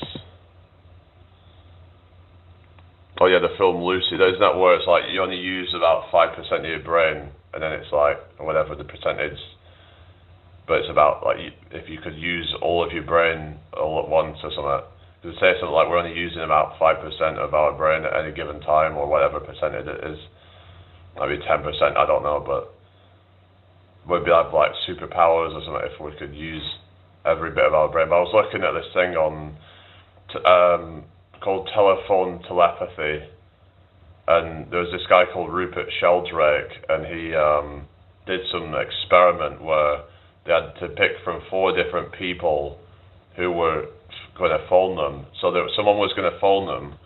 S2: Oh yeah, the film Lucy, isn't that where it's like, you only use about 5% of your brain, and then it's like, whatever the percentage, but it's about like if you could use all of your brain all at once or something. Does it say something like we're only using about 5% of our brain at any given time, or whatever percentage it is? Maybe 10%, I don't know, but we'd be have like superpowers or something if we could use every bit of our brain. But I was looking at this thing on called telephone telepathy, and there was this guy called Rupert Sheldrake, and he did some experiment where they had to pick from 4 different people who were going to phone them. So someone was going to phone them,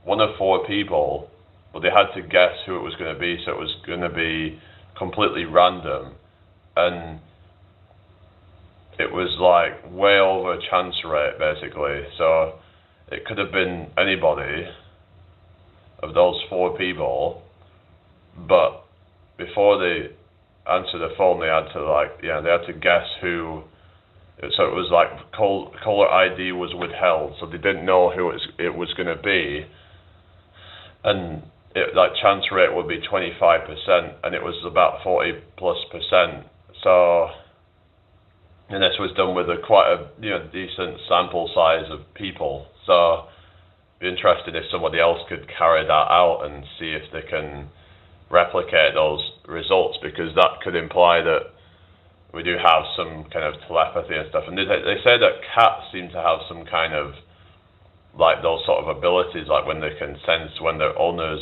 S2: one of 4 people, but they had to guess who it was going to be, so it was going to be completely random. And it was like way over a chance rate, basically. So it could have been anybody of those 4 people, but before they answer the phone, they had to guess who. So it was like caller ID was withheld, so they didn't know who it was going to be, and like chance rate would be 25%, and it was about 40+%. So, and this was done with quite a decent sample size of people. So, be interested if somebody else could carry that out and see if they can replicate those results, because that could imply that we do have some kind of telepathy and stuff. And they say that cats seem to have some kind of like those sort of abilities, like when they can sense when their owners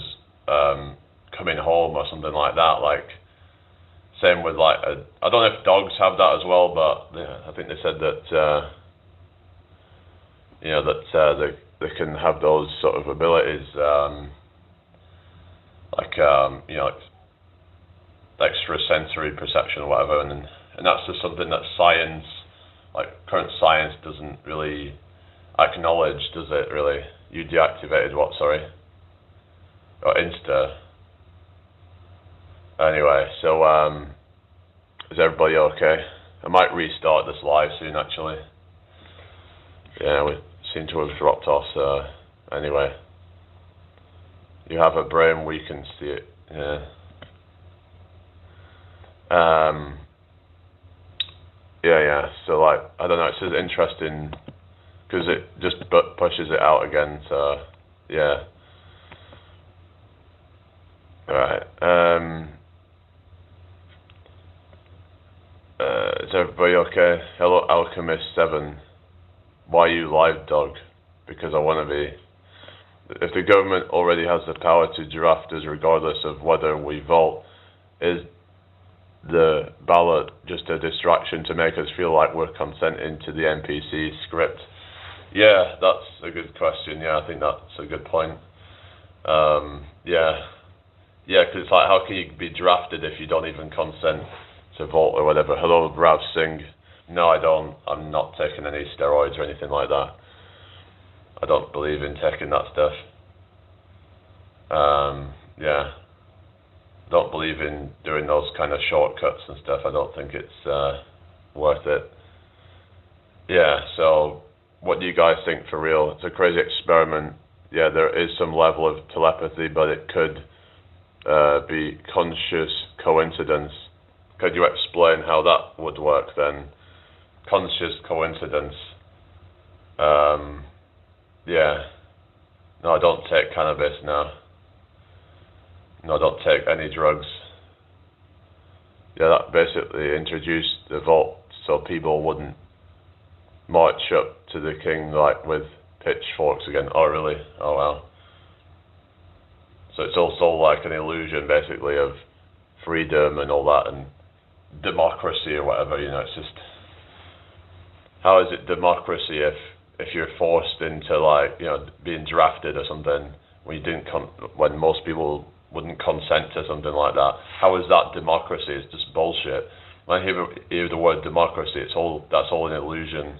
S2: coming home or something like that. Like,
S1: same with like, I don't know if dogs have that as well, but I think they said that, they can have those sort of abilities, extrasensory perception or whatever, and that's just something that science, like current science, doesn't really acknowledge, does it really? You deactivated what, sorry? Or Insta. Anyway, so is everybody okay? I might restart this live soon, actually. Yeah, we seem to have dropped off, so anyway. You have a brain, we can see it, yeah. Yeah, so like, I don't know, it's just interesting, because it just pushes it out again, so, yeah. Alright, is everybody okay? Hello, Alchemist7. Why you live, dog? Because I want to be. If the government already has the power to draft us regardless of whether we vote, is the ballot just a distraction to make us feel like we're consenting to the NPC script? Yeah, that's a good question. Yeah, I think that's a good point. Yeah, because it's like, how can you be drafted if you don't even consent to vote or whatever? Hello, Rav Singh. No, I don't. I'm not taking any steroids or anything like that. I don't believe in taking that stuff. Yeah. Don't believe in doing those kind of shortcuts and stuff. I don't think it's worth it. Yeah, so what do you guys think for real? It's a crazy experiment. Yeah, there is some level of telepathy, but it could be conscious coincidence. Could you explain how that would work then? Conscious coincidence. Yeah. No, I don't take cannabis now. No, I don't take any drugs. Yeah, that basically introduced the vote so people wouldn't march up to the king like with pitchforks again. Oh really? Oh wow. So it's also like an illusion basically of freedom and all that and democracy or whatever, it's just, how is it democracy if you're forced into like, being drafted or something when you didn't when most people wouldn't consent to something like that? How is that democracy? It's just bullshit. When I hear the word democracy, that's all an illusion.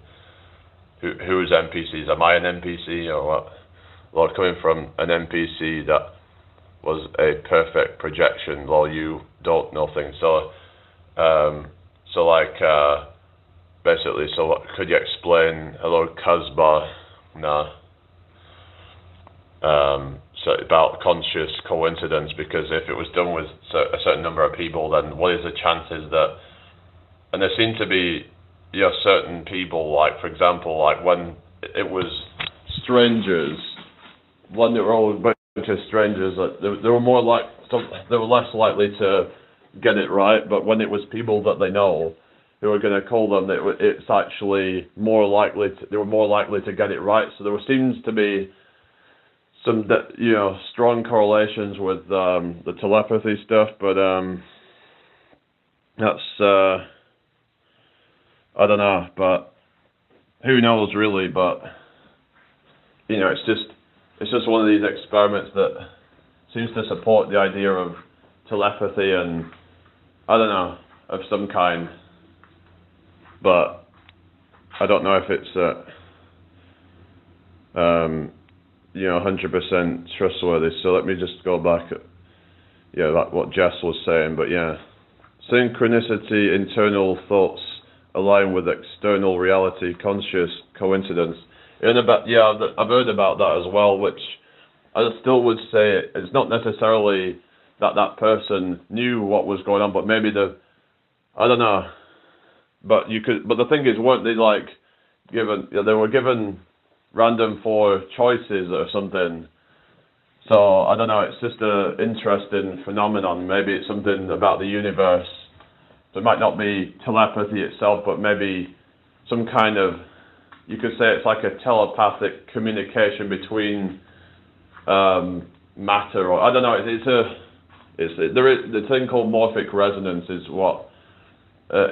S1: Who is NPCs? Am I an NPC or what? Well, coming from an NPC that was a perfect projection, while you don't know things. So basically, could you explain, hello, Kazba, so about conscious coincidence, because if it was done with a certain number of people, then what is the chances that, and there seem to be, certain people, like, for example, like when it was strangers, when they were all a bunch of strangers, they were less likely to get it right, but when it was people that they know who are going to call them, it's actually more likely they were more likely to get it right. So there seems to be some strong correlations with the telepathy stuff, but that's I don't know, but who knows really? But it's just one of these experiments that seems to support the idea of telepathy and I don't know, of some kind, but I don't know if it's 100% trustworthy. So let me just go back at like what Jess was saying. But yeah, synchronicity, internal thoughts align with external reality, conscious coincidence. I've heard about that as well, which I still would say it's not necessarily that person knew what was going on, but maybe I don't know. But the thing is, weren't they like given? They were given random 4 choices or something. So I don't know. It's just an interesting phenomenon. Maybe it's something about the universe. So it might not be telepathy itself, but maybe some kind of, you could say it's like a telepathic communication between matter, or I don't know.
S2: There is the thing called morphic resonance is what what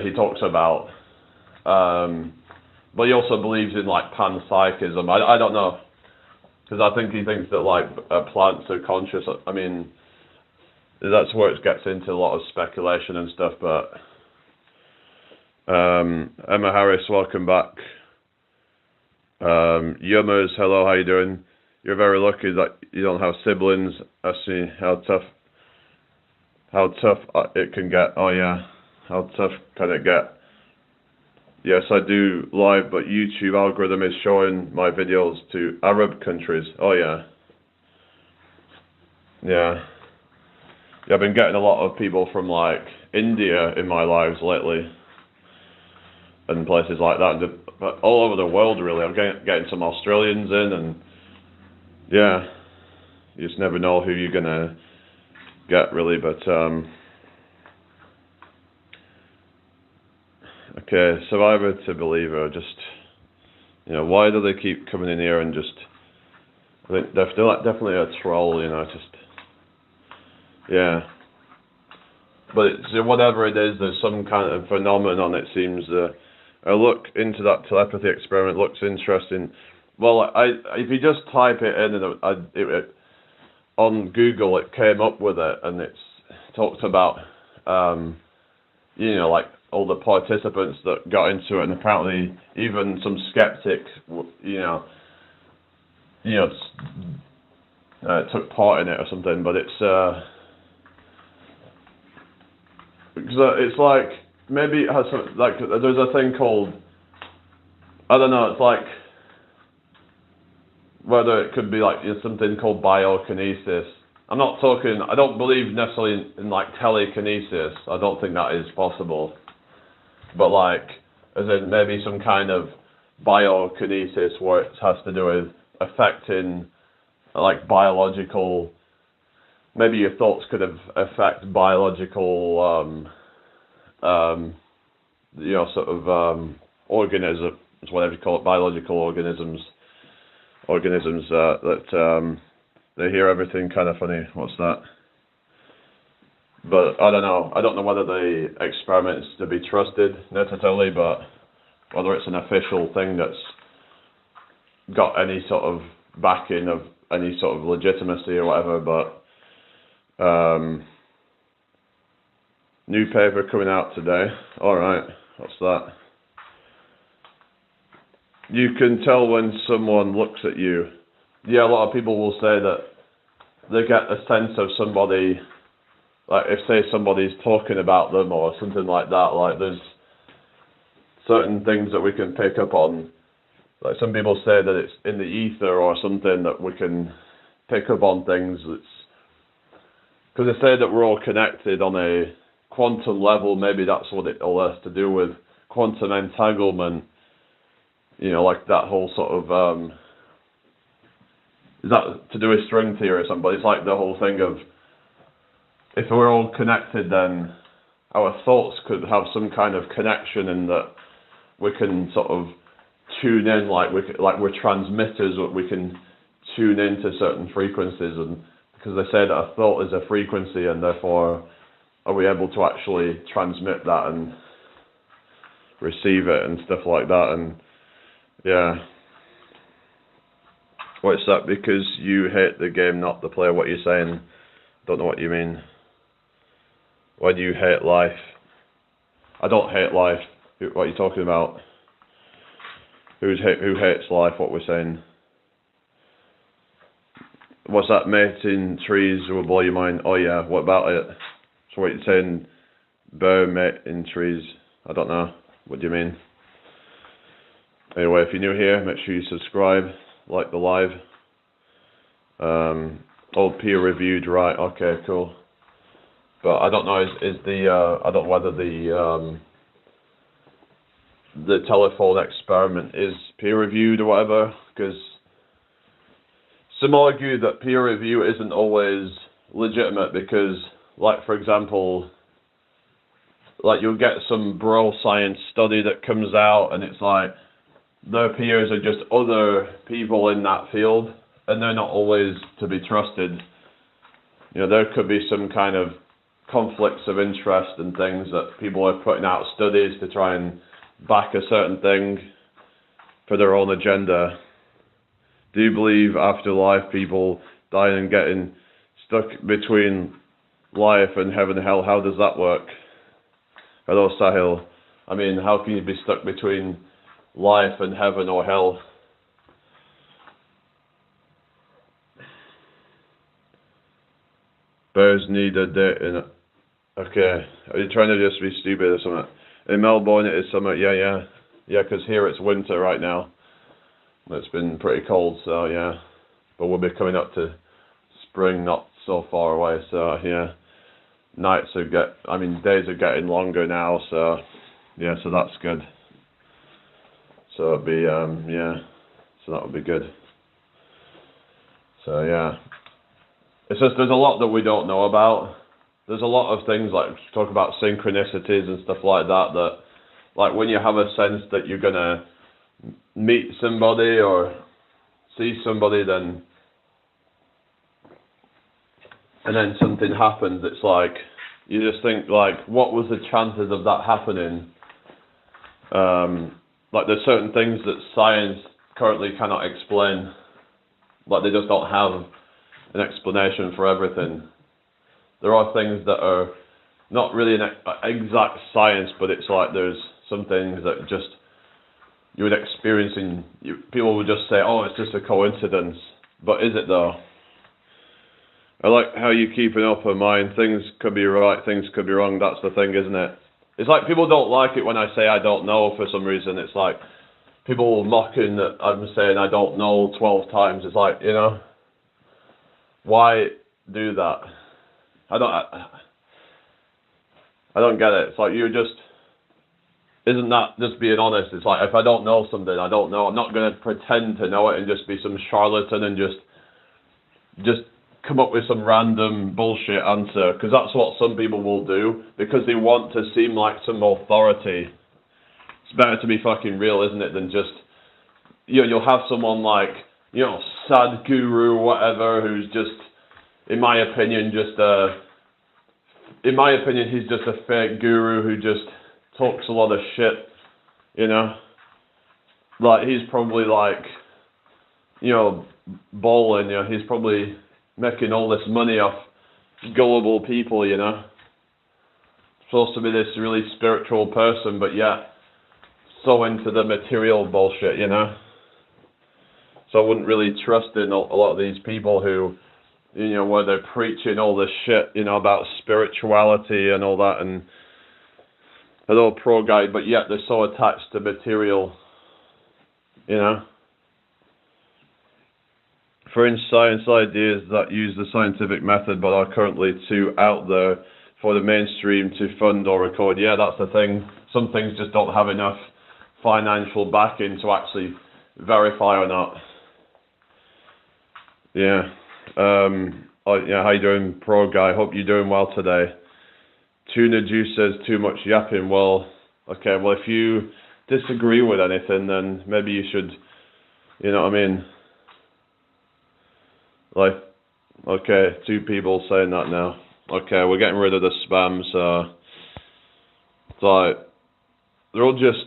S2: he talks about. But he also believes in like panpsychism. I don't know, because I think he thinks that like plants are conscious. I mean, that's where it gets into a lot of speculation and stuff. But Emma Harris, welcome back. Yummers, hello, how you doing? You're very lucky that you don't have siblings. I see how tough it can get. Oh yeah, how tough can it get? Yes, I do live, but YouTube algorithm is showing my videos to Arab countries. Oh yeah. Yeah. Yeah, I've been getting a lot of people from like India in my lives lately, and places like that, but all over the world really. I'm getting some Australians in, and yeah, you just never know who you're gonna get really. But okay, survivor to believer. Just why do they keep coming in here and just? I think they're definitely a troll. Just yeah. But whatever it is, there's some kind of phenomenon. It seems. I look into that telepathy experiment. Looks interesting. Well, if you just type it in and on Google, it came up with it, and it's talked about like all the participants that got into it, and apparently even some skeptics, took part in it or something. But it's like maybe it has some, like there's a thing called, I don't know, it's like whether it could be like something called biokinesis. I don't believe necessarily in like telekinesis. I don't think that is possible. But like, as in maybe some kind of biokinesis where it has to do with affecting like biological, maybe your thoughts could affect biological organisms, whatever you call it, biological organisms that they hear everything kind of funny. What's that? But I don't know. I don't know whether the experiment is to be trusted necessarily, but whether it's an official thing that's got any sort of backing of any sort of legitimacy or whatever. But new paper coming out today. All right. What's that? You can tell when someone looks at you. Yeah, a lot of people will say that they get a sense of somebody, like if say somebody's talking about them or something like that, like there's certain things that we can pick up on. Like some people say that it's in the ether or something that we can pick up on things. Because they say that we're all connected on a quantum level. Maybe that's what it all has to do with, quantum entanglement. Like that whole sort of, is that to do with string theory or something? But it's like the whole thing of, if we're all connected, then our thoughts could have some kind of connection, in that we can sort of tune in, like we're transmitters, we can tune into certain frequencies, and because they say that a thought is a frequency, and therefore are we able to actually transmit that and receive it and stuff like that. And yeah. What's that? Because you hate the game, not the player. What you're saying? Don't know what you mean. Why do you hate life? I don't hate life. What are you talking about? Who hates life? What we're saying? What's that? Mating trees will blow your mind. Oh yeah. What about it? So what you're saying? Bear mate in trees. I don't know. What do you mean? Anyway, if you're new here, make sure you subscribe, like the live. All peer reviewed, right? Okay, cool. But I don't know. I don't know whether the telephone experiment is peer reviewed or whatever. Because some argue that peer review isn't always legitimate, because, like for example, like you'll get some bro science study that comes out, and it's like their peers are just other people in that field, and they're not always to be trusted. You know, there could be some kind of conflicts of interest and things that people are putting out studies to try and back a certain thing for their own agenda. Do you believe after life people dying and getting stuck between life and heaven and hell? How does that work? Hello, Sahil. I mean, how can you be stuck between life and heaven or hell? Bears need a date in it. Okay, are you trying to just be stupid or something? In Melbourne it is summer, yeah, because here it's winter right now. It's been pretty cold, so yeah. But we'll be coming up to spring not so far away, so yeah. Days are getting longer now, so yeah, so that's good. So it'll be, so that would be good. So yeah. It's just there's a lot that we don't know about. There's a lot of things like talk about synchronicities and stuff like that, that like when you have a sense that you're gonna meet somebody or see somebody, and then something happens, it's like you just think like, what was the chances of that happening? Like there's certain things that science currently cannot explain. Like they just don't have an explanation for everything. There are things that are not really an exact science, but it's like there's some things that just you would experience people would just say, oh, it's just a coincidence. But is it though? I like how you keep an open mind. Things could be right, things could be wrong. That's the thing, isn't it? It's like people don't like it when I say I don't know for some reason. It's like people mocking that I'm saying I don't know 12 times. It's like, you know, why do that? I don't get it. It's like isn't that just being honest? It's like if I don't know something, I don't know. I'm not going to pretend to know it and just be some charlatan and just come up with some random bullshit answer, because that's what some people will do because they want to seem like some authority. It's better to be fucking real, isn't it, than just, you know, you'll have someone like, you know, Sadhguru or whatever, who's just, in my opinion, he's just a fake guru who just talks a lot of shit, you know? Like, he's probably like, you know, balling, you know, he's probably making all this money off gullible people, you know? Supposed to be this really spiritual person, but yet so into the material bullshit, you know? So I wouldn't really trust in a lot of these people who, you know, where they're preaching all this shit, you know, about spirituality and all that, and hello pro guy, but yet they're so attached to material, you know? For instance, science ideas that use the scientific method but are currently too out there for the mainstream to fund or record. Yeah, that's the thing. Some things just don't have enough financial backing to actually verify or not. Yeah. Yeah, how you doing, pro guy? Hope you're doing well today. Tuna Juice says too much yapping. Well, okay, well if you disagree with anything, then maybe you should, you know what I mean? Like, okay, 2 people saying that now. Okay, we're getting rid of the spam, so it's like they'll just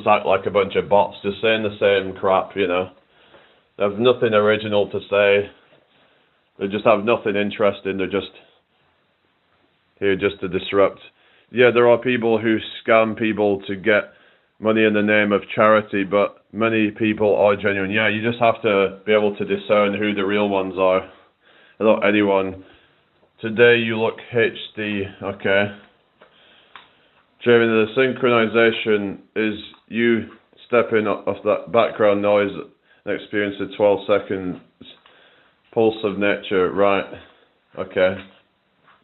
S2: act like a bunch of bots, just saying the same crap, you know. They have nothing original to say. They just have nothing interesting. They're just here just to disrupt. Yeah, there are people who scam people to get money in the name of charity, but many people are genuine. Yeah, you just have to be able to discern who the real ones are. Hello, anyone. Today you look HD. Okay. Jamie, the synchronization is you stepping off that background noise and experience the 12 seconds pulse of nature. Right. Okay.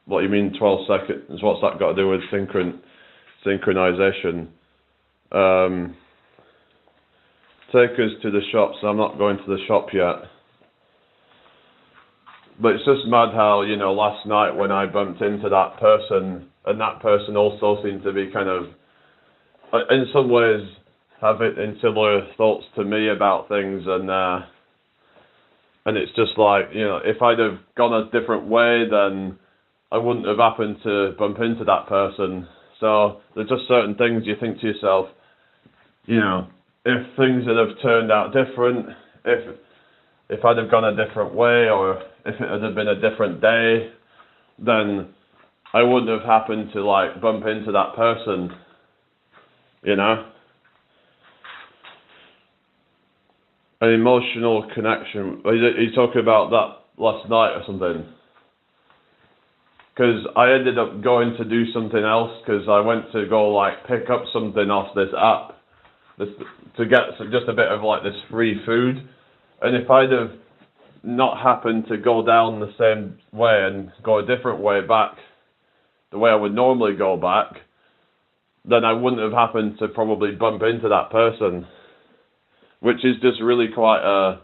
S2: What you mean 12 seconds? What's that got to do with synchronization? Take us to the shops. I'm not going to the shop yet. But it's just mad how, you know, last night when I bumped into that person, and that person also seemed to be kind of, in some ways, have it in similar thoughts to me about things, and And it's just like, you know, if I'd have gone a different way, then I wouldn't have happened to bump into that person. So there's just certain things you think to yourself, you know, if things had have turned out different, if I'd have gone a different way, or if it had been a different day, then I wouldn't have happened to like bump into that person, you know? An emotional connection. Are you talking about that last night or something? Because I ended up going to do something else, because I went to go like pick up something off this app, to get just a bit of like this free food. And if I'd have not happened to go down the same way and go a different way back, the way I would normally go back, then I wouldn't have happened to probably bump into that person. Which is just really quite,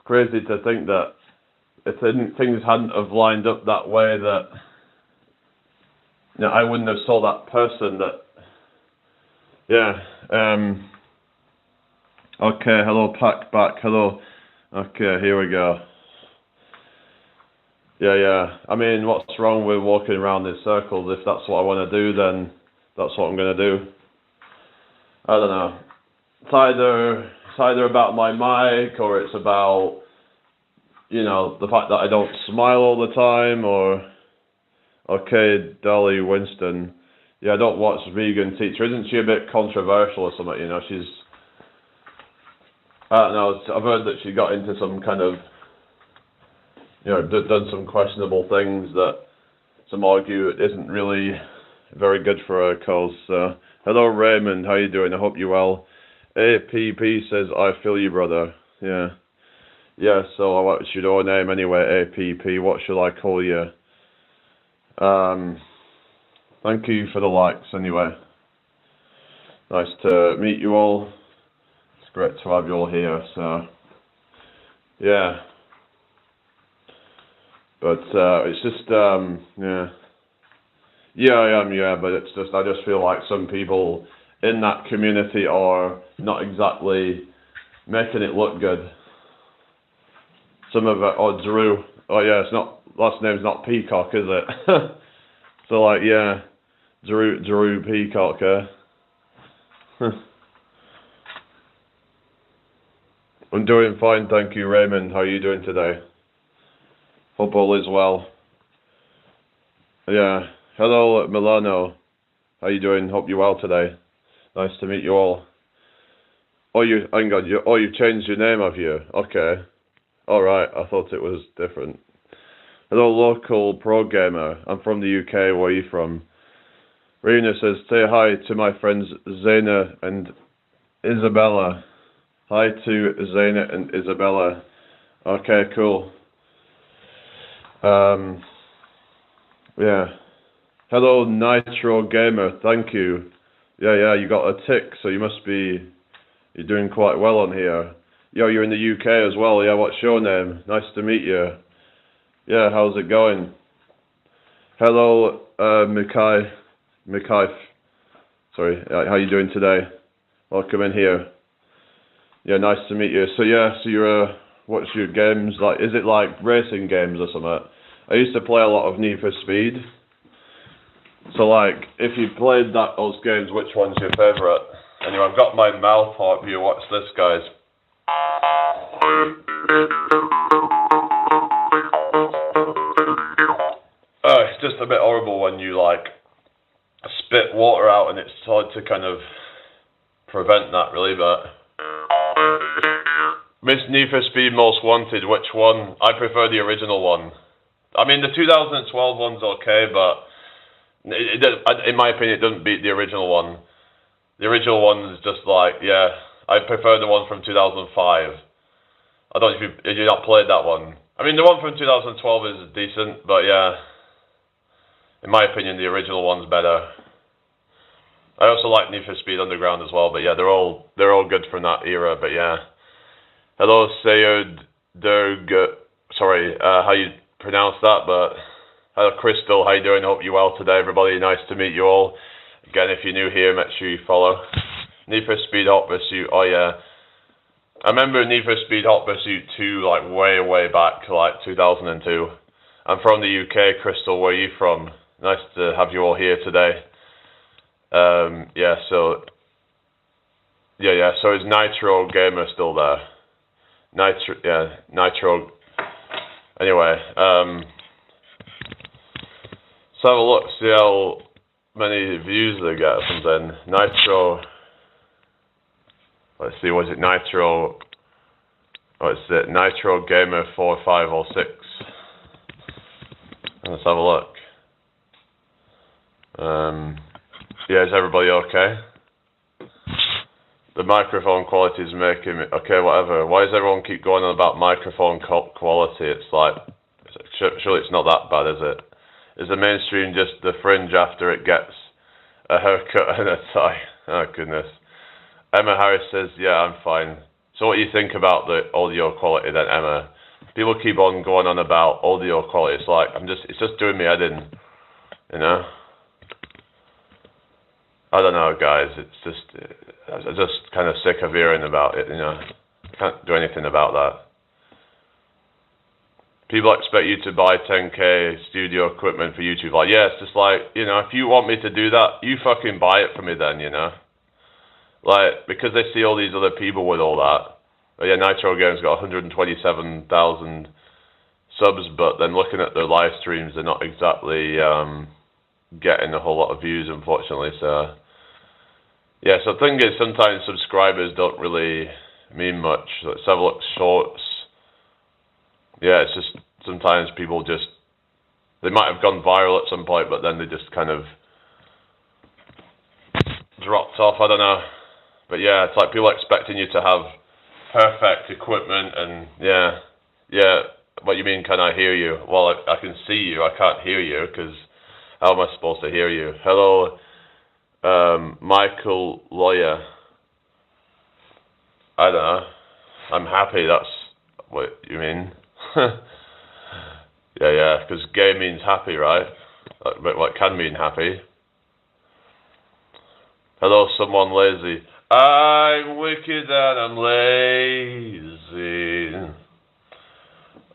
S2: crazy to think that if things hadn't have lined up that way, that, you know, I wouldn't have saw that person. Okay, hello, pack back, hello. Okay, here we go. Yeah. I mean, what's wrong with walking around in circles? If that's what I want to do, then that's what I'm going to do. I don't know. It's either about my mic, or it's about, you know, the fact that I don't smile all the time, or, okay, Dolly Winston, yeah, I don't watch Vegan Teacher. Isn't she a bit controversial or something, you know? I don't know, I've heard that she got into some kind of, you know, done some questionable things that some argue it isn't really very good for her cause. Hello Raymond, how you doing? I hope you're well. APP says, I feel you, brother. Yeah, so what's your name anyway, APP? What shall I call you? Thank you for the likes anyway. Nice to meet you all. It's great to have you all here, so yeah. But it's just, yeah, I am, but it's just, I just feel like some people in that community are not exactly making it look good. Some of it, Drew, it's not, last name's not Peacock, is it? So like, yeah, Drew Peacock, I'm doing fine, thank you, Raymond. How are you doing today? Hope all is well. Yeah, hello, Milano. How you doing? Hope you're well today. Nice to meet you all. You've changed your name, have you? Okay. Alright, I thought it was different. Hello, local pro gamer. I'm from the UK. Where are you from? Rena says, say hi to my friends Zaina and Isabella. Hi to Zaina and Isabella. Okay, cool. Yeah. Hello, Nitro Gamer. Thank you. Yeah, you got a tick, so you're doing quite well on here. Yo, you're in the UK as well. Yeah, what's your name? Nice to meet you. Yeah, how's it going? Hello, Mikhail. Sorry, how you doing today? Welcome in here. Yeah, nice to meet you. So you're, what's your games like? Is it like racing games or something? I used to play a lot of Need for Speed. So like, if you played those games, which one's your favourite? Anyway, I've got my mouth harp here. Watch this, guys. It's just a bit horrible when you like spit water out, and it's hard to kind of prevent that, really. But Miss Need for Speed Most Wanted, which one? I prefer the original one. I mean, the 2012 one's okay, but in my opinion, it doesn't beat the original one. The original one is just like, yeah, I prefer the one from 2005. I don't know if you've not played that one. I mean, the one from 2012 is decent, but yeah, in my opinion, the original one's better. I also like Need for Speed Underground as well, but yeah, they're all good from that era. But yeah, hello, Sayed Derg. Sorry, how you pronounce that? But hello, Crystal. How you doing? Hope you're well today, everybody. Nice to meet you all. Again, if you're new here, make sure you follow. Need for Speed Hot Pursuit. Oh yeah. I remember Need for Speed Hot Pursuit 2, like way back, like 2002. I'm from the UK, Crystal. Where are you from? Nice to have you all here today. So is Nitro Gamer still there? Nitro. Anyway, let's have a look, see how many views they get or something. Nitro. Let's see, was it Nitro? Oh, it's it. Nitro Gamer 4506. Let's have a look. Is everybody okay? The microphone quality is making me... Okay, whatever. Why does everyone keep going on about microphone quality? It's like... Surely it's not that bad, is it? Is the mainstream just the fringe after it gets a haircut and a tie? Oh, goodness. Emma Harris says, yeah, I'm fine. So what do you think about the audio quality then, Emma? People keep on going on about audio quality. It's like, it's just doing me head in, you know? I don't know, guys. I'm just kind of sick of hearing about it, you know? Can't do anything about that. People expect you to buy 10K studio equipment for YouTube. Like, yeah, it's just like, you know, if you want me to do that, you fucking buy it for me then, you know? Like, because they see all these other people with all that. But yeah, Nitro Games got 127,000 subs, but then looking at their live streams, they're not exactly getting a whole lot of views, unfortunately. So, yeah, so the thing is, sometimes subscribers don't really mean much. Let's have a look, shorts. Yeah, it's just, sometimes people just, they might have gone viral at some point, but then they just kind of dropped off, I don't know. But yeah, it's like people expecting you to have perfect equipment and yeah. What you mean, can I hear you? Well, I can see you, I can't hear you, because how am I supposed to hear you? Hello, Michael Lawyer. I don't know. I'm happy, that's what you mean. Yeah, because gay means happy, right? But what can mean happy? Hello, someone lazy. I'm wicked and I'm lazy.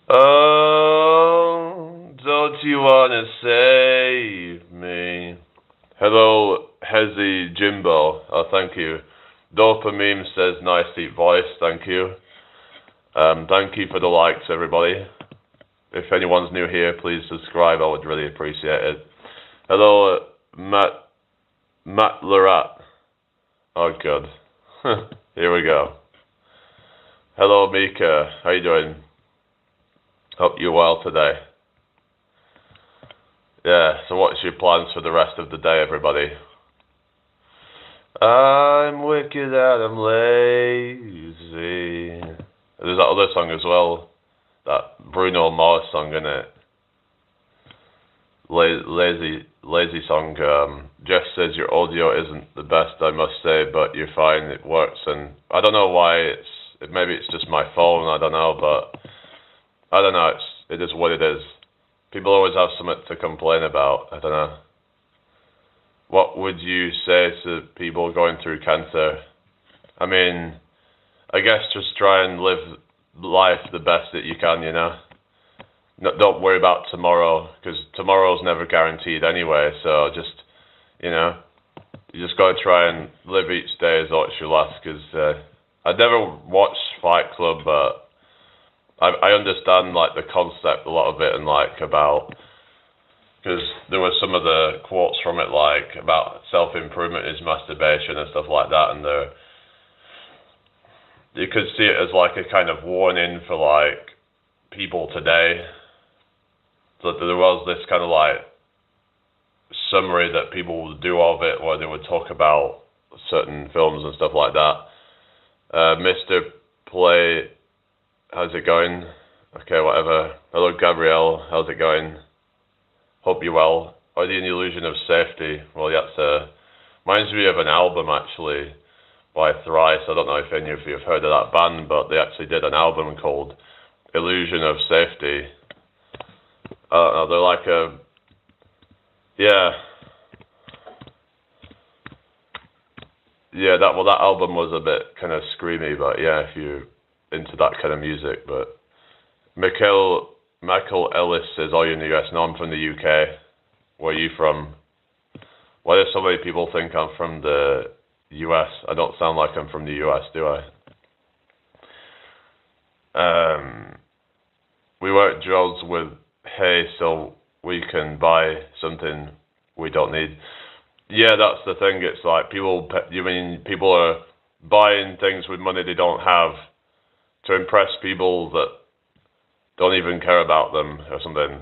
S2: Oh, don't you wanna save me? Hello, Hezzy Jimbo. Oh, thank you. Dopamine says nice deep voice. Thank you. Thank you for the likes, everybody. If anyone's new here, please subscribe. I would really appreciate it. Hello, Matt Lerat. Oh, good. Here we go. Hello, Mika. How you doing? Hope you're well today. Yeah, so what's your plans for the rest of the day, everybody? I'm wicked and I'm lazy. There's that other song as well. That Bruno Mars song, innit? Lazy song. Jeff says your audio isn't the best, I must say, but you're fine. It works, and I don't know why maybe it's just my phone. I don't know, but I don't know. It is what it is. People always have something to complain about. I don't know. What would you say to people going through cancer? I mean, I guess just try and live life the best that you can, you know? Don't worry about tomorrow, because tomorrow's never guaranteed anyway, so just, you know, you just got to try and live each day as though it's your last, because I'd never watched Fight Club, but I understand, like, the concept, a lot of it, and, like, about, because there were some of the quotes from it, like, about self-improvement is masturbation and stuff like that, and you could see it as, like, a kind of warning for, like, people today. So there was this kind of, like, summary that people would do of it, where they would talk about certain films and stuff like that. Mr. Play, how's it going? Okay, whatever. Hello, Gabrielle, how's it going? Hope you're well. Or the Illusion of Safety. Well, that's reminds me of an album, actually, by Thrice. I don't know if any of you have heard of that band, but they actually did an album called Illusion of Safety. They're like a... Yeah, that album was a bit kind of screamy, but yeah, if you
S1: into that kind of music. But Michael Ellis says, "Oh, you're in the US." No, I'm from the UK. Where are you from? Why do so many people think I'm from the US? I don't sound like I'm from the US, do I? We work jobs with hay so we can buy something we don't need. Yeah, that's the thing. It's like people are buying things with money they don't have to impress people that don't even care about them or something.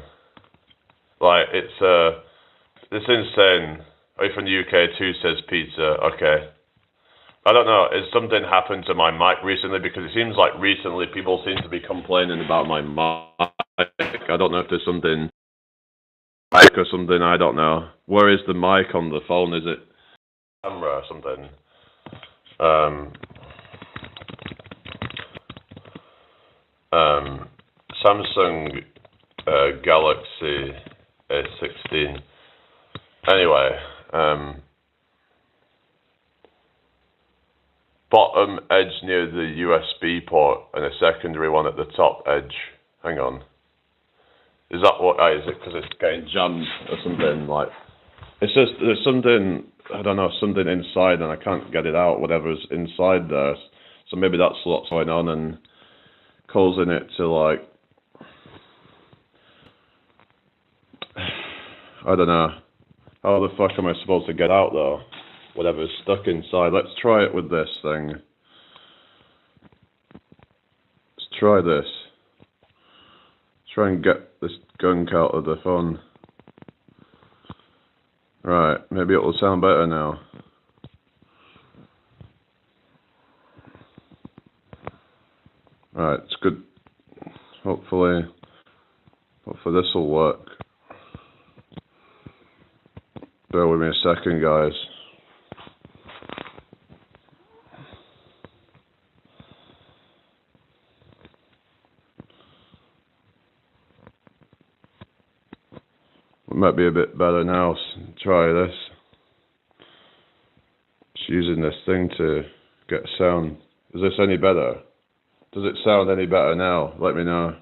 S1: Like, it's insane. Are you from the UK too? Says pizza. Okay. I don't know. Has something happened to my mic recently? Because it seems like recently people seem to be complaining about my mic. I don't know if there's something mic or something. I don't know. Where is the mic on the phone? Is it camera or something? Samsung Galaxy S16. Anyway, bottom edge near the USB port and a secondary one at the top edge. Hang on. Is that what? Is it because it's getting jammed or something? Like, it's just there's something, I don't know, something inside and I can't get it out. Whatever's inside there. So maybe that's what's going on and causing it to, like, I don't know. How the fuck am I supposed to get out though? Whatever's stuck inside. Let's try it with this thing. Let's try this. Try and get this gunk out of the phone. Right, maybe it will sound better now. Right, it's good. Hopefully this will work. Bear with me a second, guys. It might be a bit better now. Try this. Just using this thing to get sound. Is this any better? Does it sound any better now? Let me know.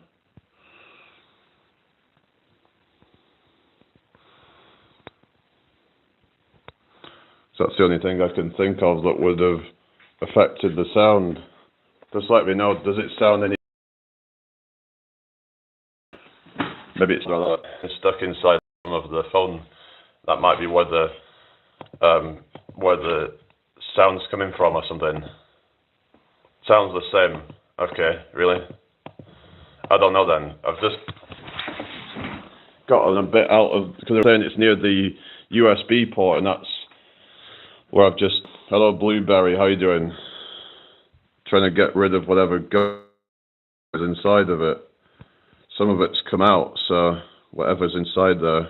S1: So that's the only thing I can think of that would have affected the sound. Just let me know. Does it sound any? Maybe it's not. It's stuck inside of the phone. That might be where the sound's coming from or something. Sounds the same. Okay, really? I don't know then. I've just gotten a bit out of, because they're saying it's near the USB port, and that's where I've just, hello Blueberry, how you doing? Trying to get rid of whatever goes inside of it. Some of it's come out, so whatever's inside there.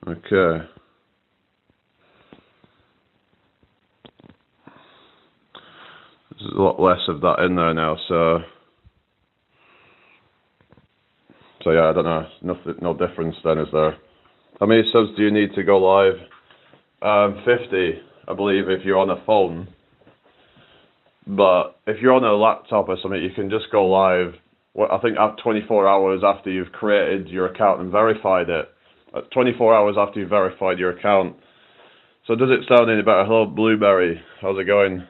S1: Okay. There's a lot less of that in there now, so yeah, I don't know. Nothing, no difference then, is there? How many subs do you need to go live? 50, I believe, if you're on a phone. But if you're on a laptop or something, you can just go live. I think 24 hours after you've created your account and verified it. 24 hours after you've verified your account. So does it sound any better? Hello, Blueberry. How's it going?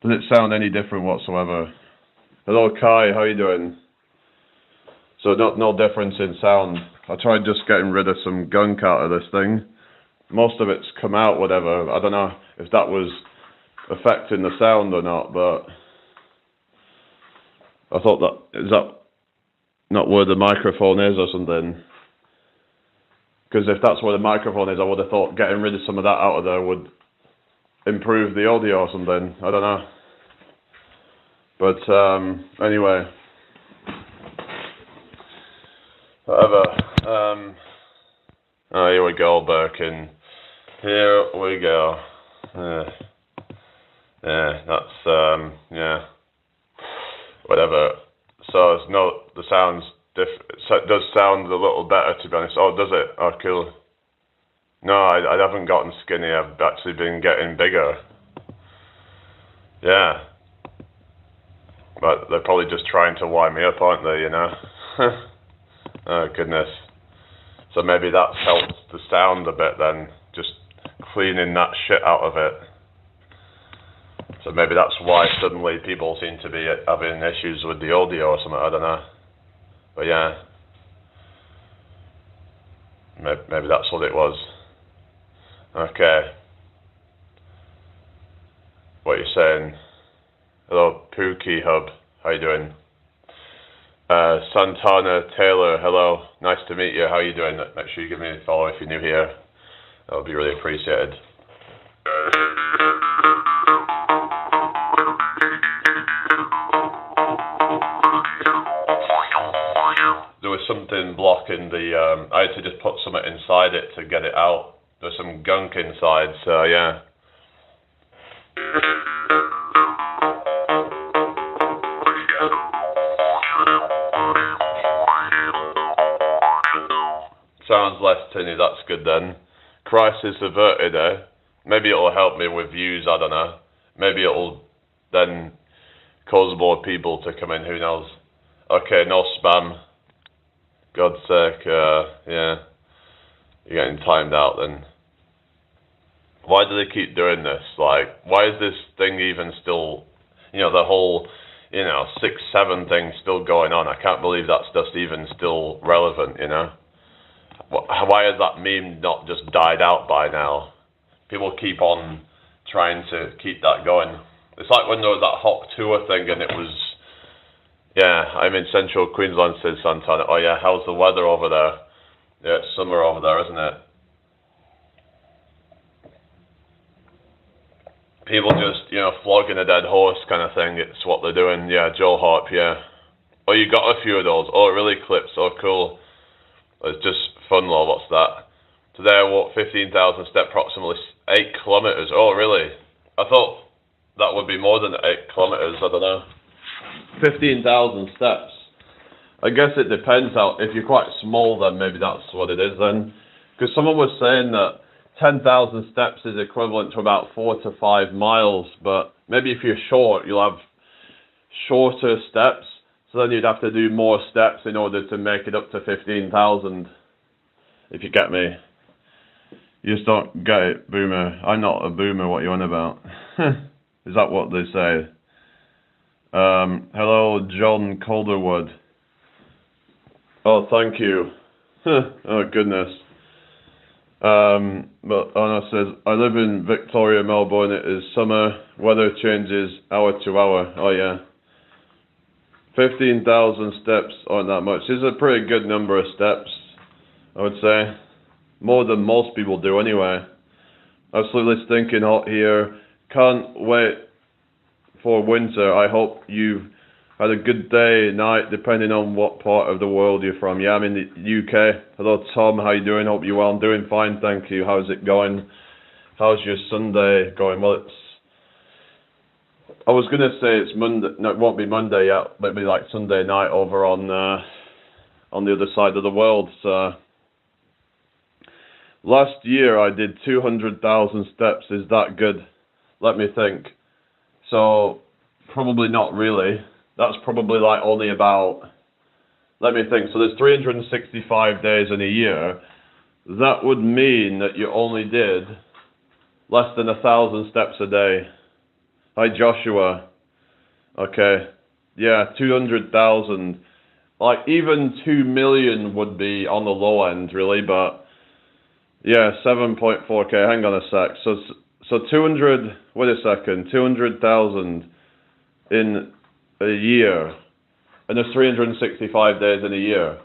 S1: Does it sound any different whatsoever? Hello, Kai. How you doing? So no difference in sound. I tried just getting rid of some gunk out of this thing. Most of it's come out, whatever. I don't know if that was affecting the sound or not, but I thought that, is that not where the microphone is or something? Because if that's where the microphone is, I would have thought getting rid of some of that out of there would improve the audio or something. I don't know. But anyway, whatever. Oh, here we go, Birkin. Here we go. Yeah, that's yeah. Whatever. So it's the sound's so it does sound a little better, to be honest. Oh, does it? Oh, cool.
S2: No, I haven't gotten skinny. I've actually been getting bigger. Yeah. But they're probably just trying to wind me up, aren't they, you know? Oh, goodness. So maybe that's helped the sound a bit then, just cleaning that shit out of it. So maybe that's why suddenly people seem to be having issues with the audio or something, I don't know. But yeah. Maybe that's what it was. Okay. What are you saying? Hello, Pookie Hub. How you doing? Santana Taylor, hello. Nice to meet you. How you doing? Make sure you give me a follow if you're new here. That would be really appreciated. There was something blocking the, I had to just put something inside it to get it out. There's some gunk inside, so yeah. Sounds less tinny, that's good then. Crisis averted, eh? Maybe it'll help me with views, I don't know. Maybe it'll then cause more people to come in, who knows. Okay, no spam. God's sake, yeah. You're getting timed out then. Why do they keep doing this? Like, why is this thing even still, you know, the whole, 6-7 thing still going on? I can't believe that's just even still relevant, you know? Why has that meme not just died out by now? People keep on trying to keep that going. It's like when there was that hot tour thing and it was, yeah, I'm in central Queensland, says Santana. Oh yeah, how's the weather over there? Yeah, it's summer over there, isn't it? People just, flogging a dead horse kind of thing. It's what they're doing. Yeah, Joel Harp, yeah. Oh, you got a few of those. Oh, it really clips. Oh, cool. It's just fun, lol. What's that? Today I walked 15,000 steps, approximately 8 kilometers. Oh, really? I thought that would be more than 8 kilometers. I don't know. 15,000 steps. I guess it depends. If you're quite small, then maybe that's what it is then. Because someone was saying that 10,000 steps is equivalent to about 4 to 5 miles. But maybe if you're short, you'll have shorter steps. So then you'd have to do more steps in order to make it up to 15,000. If you get me. You just don't get it, boomer. I'm not a boomer, what you on about? Is that what they say? Hello, John Calderwood. Oh, thank you. Oh, goodness. But Anna says, I live in Victoria, Melbourne. It is summer. Weather changes hour to hour. Oh, yeah. 15,000 steps aren't that much. This is a pretty good number of steps, I would say. More than most people do anyway. Absolutely stinking hot here. Can't wait for winter. I hope you've had a good day, night, depending on what part of the world you're from. Yeah, I'm in the UK. Hello, Tom. How you doing? Hope you're well. I'm doing fine, thank you. How's it going? How's your Sunday going? Well, I was going to say it's Monday. No, it won't be Monday yet. Maybe like Sunday night over on the other side of the world. So last year I did 200,000 steps. Is that good? Let me think. So probably not really. That's probably like only about, let me think. So there's 365 days in a year. That would mean that you only did less than 1,000 steps a day. Hi, Joshua. Okay. Yeah, 200,000. Like, even 2 million would be on the low end, really, but yeah, 7.4k. Hang on a sec. So 200, wait a second, 200,000 in a year, and there's 365 days in a year.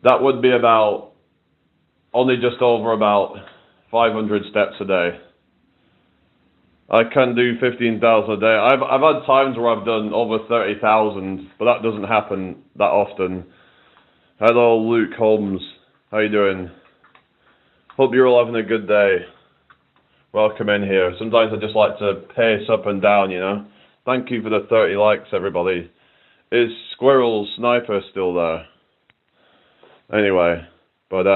S2: That would be about, only just over about 500 steps a day. I can do 15,000 a day. I've had times where I've done over 30,000, but that doesn't happen that often. Hello, Luke Holmes. How you doing? Hope you're all having a good day. Welcome in here. Sometimes I just like to pace up and down, Thank you for the 30 likes, everybody. Is Squirrel Sniper still there? Anyway, but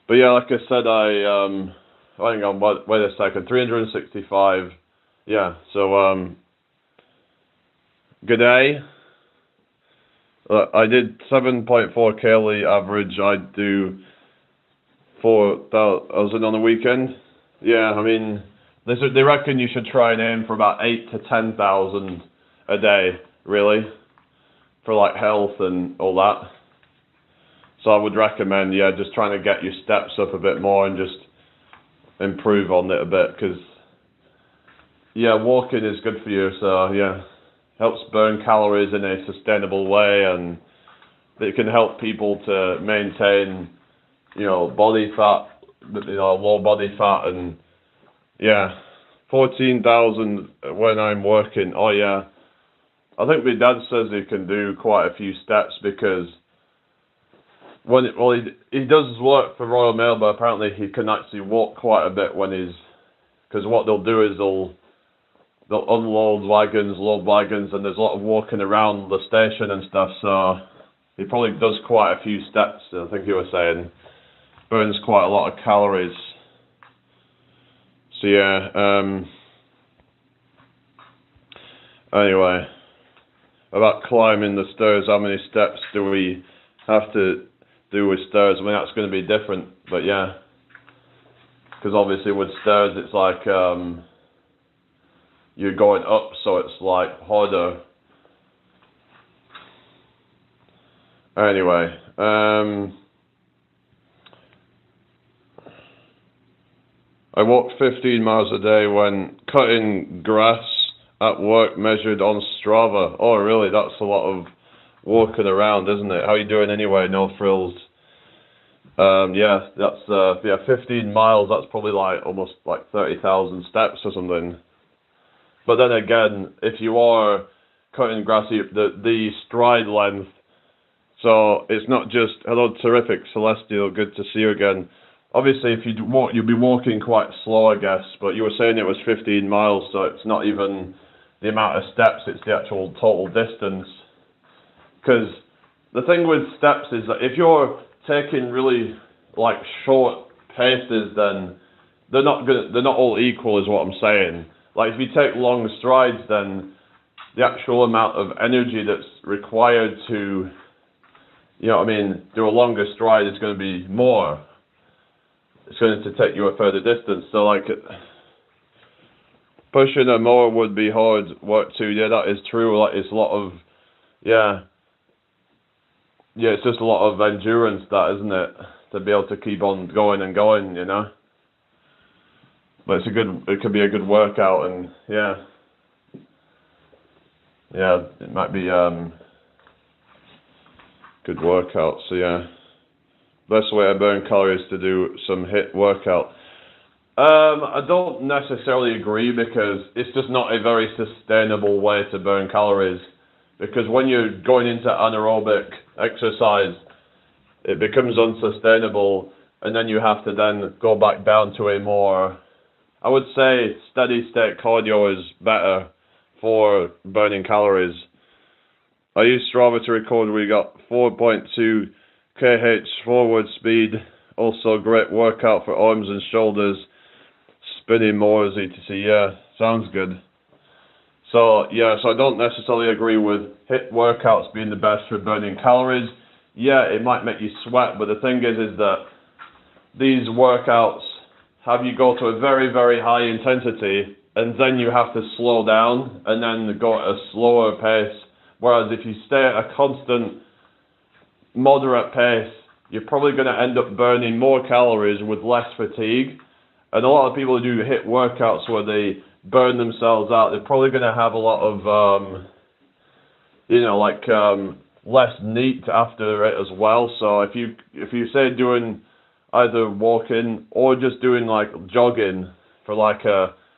S2: But yeah, like I said, hang on, wait a second, 365. Yeah, so good day. I did 7.4 kL average. I do 4,000 on the weekend. Yeah, I mean, they reckon you should try and aim for about 8 to 10,000 a day, really, for like health and all that. So I would recommend, yeah, just trying to get your steps up a bit more and just improve on it a bit, because yeah, walking is good for you. So yeah, helps burn calories in a sustainable way, and it can help people to maintain, body fat, low body fat, and yeah, 14,000 when I'm working. Oh yeah, I think my dad says he can do quite a few steps, because he does work for Royal Mail, but apparently he can actually walk quite a bit because what they'll do is they'll unload wagons, load wagons, and there's a lot of walking around the station and stuff, so he probably does quite a few steps. I think he was saying burns quite a lot of calories. So yeah, anyway, about climbing the stairs, how many steps do we have to do with stairs? I mean, that's going to be different, but yeah, because obviously with stairs it's like you're going up, so it's like harder. Anyway, I walk 15 miles a day when cutting grass at work, measured on Strava. Oh really, that's a lot of walking around, isn't it? How are you doing anyway? No frills. Yeah, that's 15 miles, that's probably like almost like 30,000 steps or something. But then again, if you are cutting grass, the stride length, so it's not just, hello terrific Celestial, good to see you again. Obviously if you walk, you'll be walking quite slow, I guess, but you were saying it was 15 miles, so it's not even the amount of steps, it's the actual total distance. Because the thing with steps is that if you're taking really like short paces, then they're not all equal, is what I'm saying. Like if you take long strides, then the actual amount of energy that's required to, do a longer stride is going to be more. It's going to take you a further distance. So like pushing a mower would be hard work too. Yeah, that is true. Like it's a lot of, yeah, it's just a lot of endurance, that, isn't it? To be able to keep on going and going, But it could be a good workout, and yeah, it might be good workout. So yeah, best way to burn calories to do some HIIT workout. I don't necessarily agree, because it's just not a very sustainable way to burn calories. Because when you're going into anaerobic exercise, it becomes unsustainable, and then you have to then go back down to a more, I would say, steady state cardio is better for burning calories. I used Strava to record, we got 4.2 kh forward speed, also great workout for arms and shoulders, spinning more, etc. Yeah, sounds good. So yeah, so I don't necessarily agree with HIIT workouts being the best for burning calories. Yeah, it might make you sweat, but the thing is that these workouts have you go to a very, very high intensity, and then you have to slow down and then go at a slower pace. Whereas if you stay at a constant, moderate pace, you're probably going to end up burning more calories with less fatigue. And a lot of people who do HIIT workouts where they burn themselves out, they're probably going to have a lot of, less NEAT after it as well. So if you say doing either walking or just doing like jogging for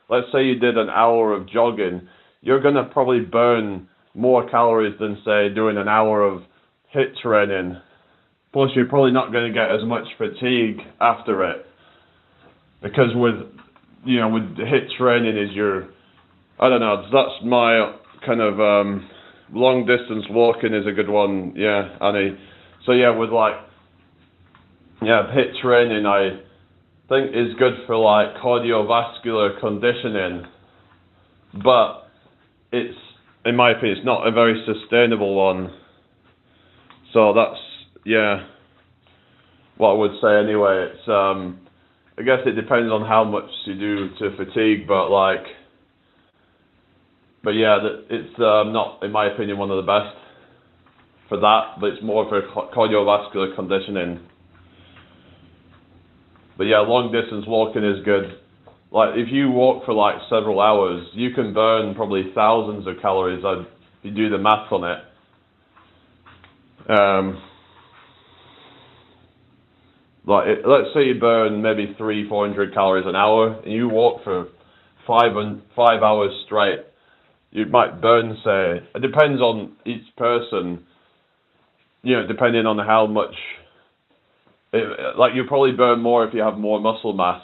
S2: let's say you did an hour of jogging, you're going to probably burn more calories than say doing an hour of HIIT training. Plus you're probably not going to get as much fatigue after it. Because with HIIT training is I don't know, that's my kind of long distance walking is a good one, yeah, Annie. So yeah, with like yeah, HIIT training I think is good for like cardiovascular conditioning, but it's, in my opinion, it's not a very sustainable one. So that's, yeah, what I would say anyway. It's I guess it depends on how much you do to fatigue, but yeah, it's not, in my opinion, one of the best for that, but it's more for cardiovascular conditioning. But yeah, long distance walking is good. Like if you walk for like several hours, you can burn probably thousands of calories if you do the math on it. Let's say you burn maybe 300-400 calories an hour, and you walk for 5 hours straight. You might burn, say, it depends on each person. You know, depending on how much. Like you probably burn more if you have more muscle mass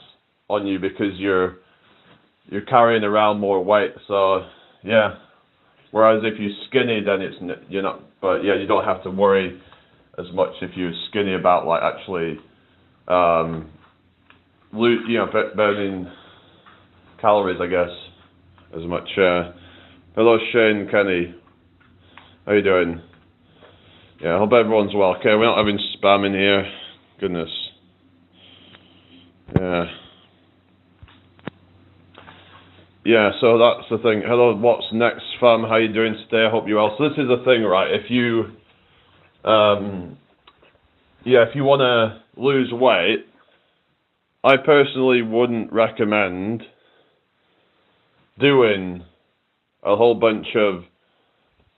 S2: on you because you're carrying around more weight. So yeah. Whereas if you're skinny, then you're not. But yeah, you don't have to worry as much if you're skinny about like actually, burning calories, I guess, as much. Hello, Shane Kenny. How you doing? Yeah, I hope everyone's well. Okay, we're not having spam in here. Goodness. Yeah. Yeah, so that's the thing. Hello, what's next, fam? How you doing today? I hope you're well. So this is the thing, right? If you, if you want to lose weight, I personally wouldn't recommend doing a whole bunch of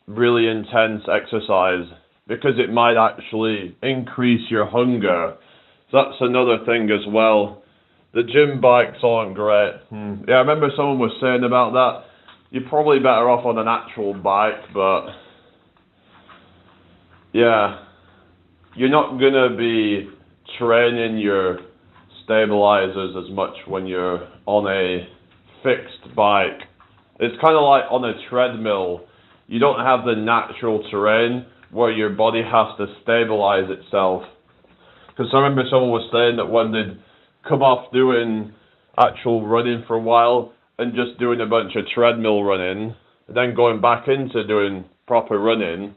S2: really intense exercise because it might actually increase your hunger. So that's another thing as well. The gym bikes aren't great. Yeah, I remember someone was saying about that. You're probably better off on an actual bike, but yeah, you're not gonna be training your stabilizers as much when you're on a fixed bike. It's kind of like on a treadmill. You don't have the natural terrain where your body has to stabilize itself. Because I remember someone was saying that when they'd come off doing actual running for a while and just doing a bunch of treadmill running, and then going back into doing proper running,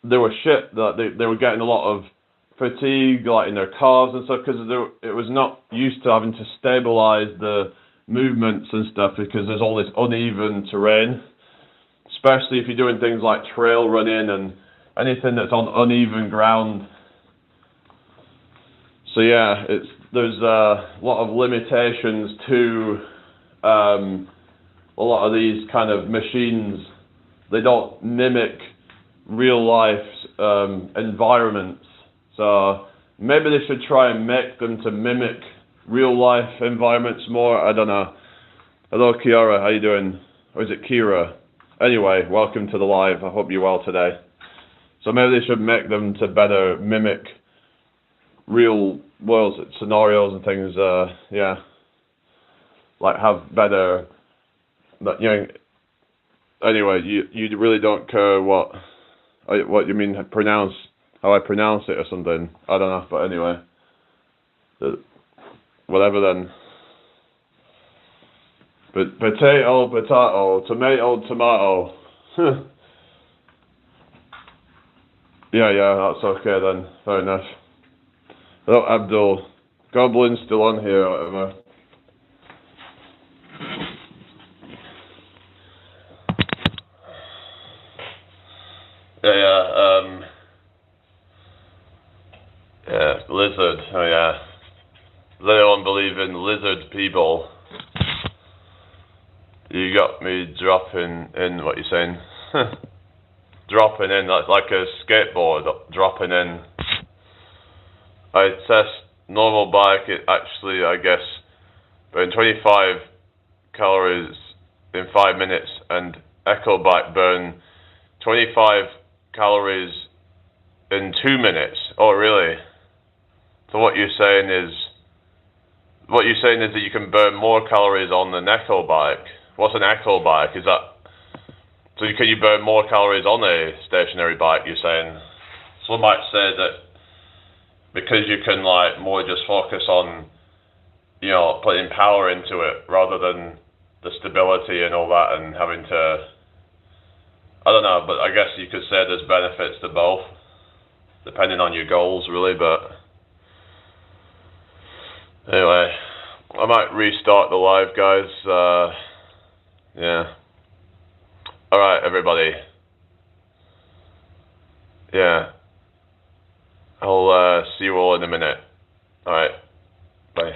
S2: they were shit. That they were getting a lot of fatigue, like in their calves and stuff, because it was not used to having to stabilize the movements and stuff because there's all this uneven terrain, especially if you're doing things like trail running and anything that's on uneven ground. So yeah, there's a lot of limitations to a lot of these kind of machines. They don't mimic real life environments. So maybe they should try and make them to mimic real life environments more. I don't know. Hello, Kiara. How you doing? Or is it Kira? Anyway, welcome to the live. I hope you're well today. So maybe they should make them to better mimic real world scenarios and things. Like have better. Anyway, you really don't care what you mean how I pronounce it or something. I don't know, but anyway, whatever then. But potato, tomato. Yeah, that's okay then. Fair enough. Hello, Abdul. Goblin's still on here, or whatever. Yeah, lizard. Oh yeah. Does anyone believe in lizard people? You got me dropping in what you're saying. Dropping in like a skateboard, dropping in. I test normal bike, it actually, I guess, burn 25 calories in 5 minutes, and echo bike burn 25 calories in 2 minutes. Oh, really? So what you're saying is that you can burn more calories on an echo bike. What's an echo bike? Is that so? Can you burn more calories on a stationary bike? You're saying. Some might say that because you can like more just focus on, you know, putting power into it rather than the stability and all that, and having to, I don't know, but I guess you could say there's benefits to both, depending on your goals, really. But anyway, I might restart the live, guys. Yeah. All right, everybody. Yeah. I'll see you all in a minute. All right. Bye.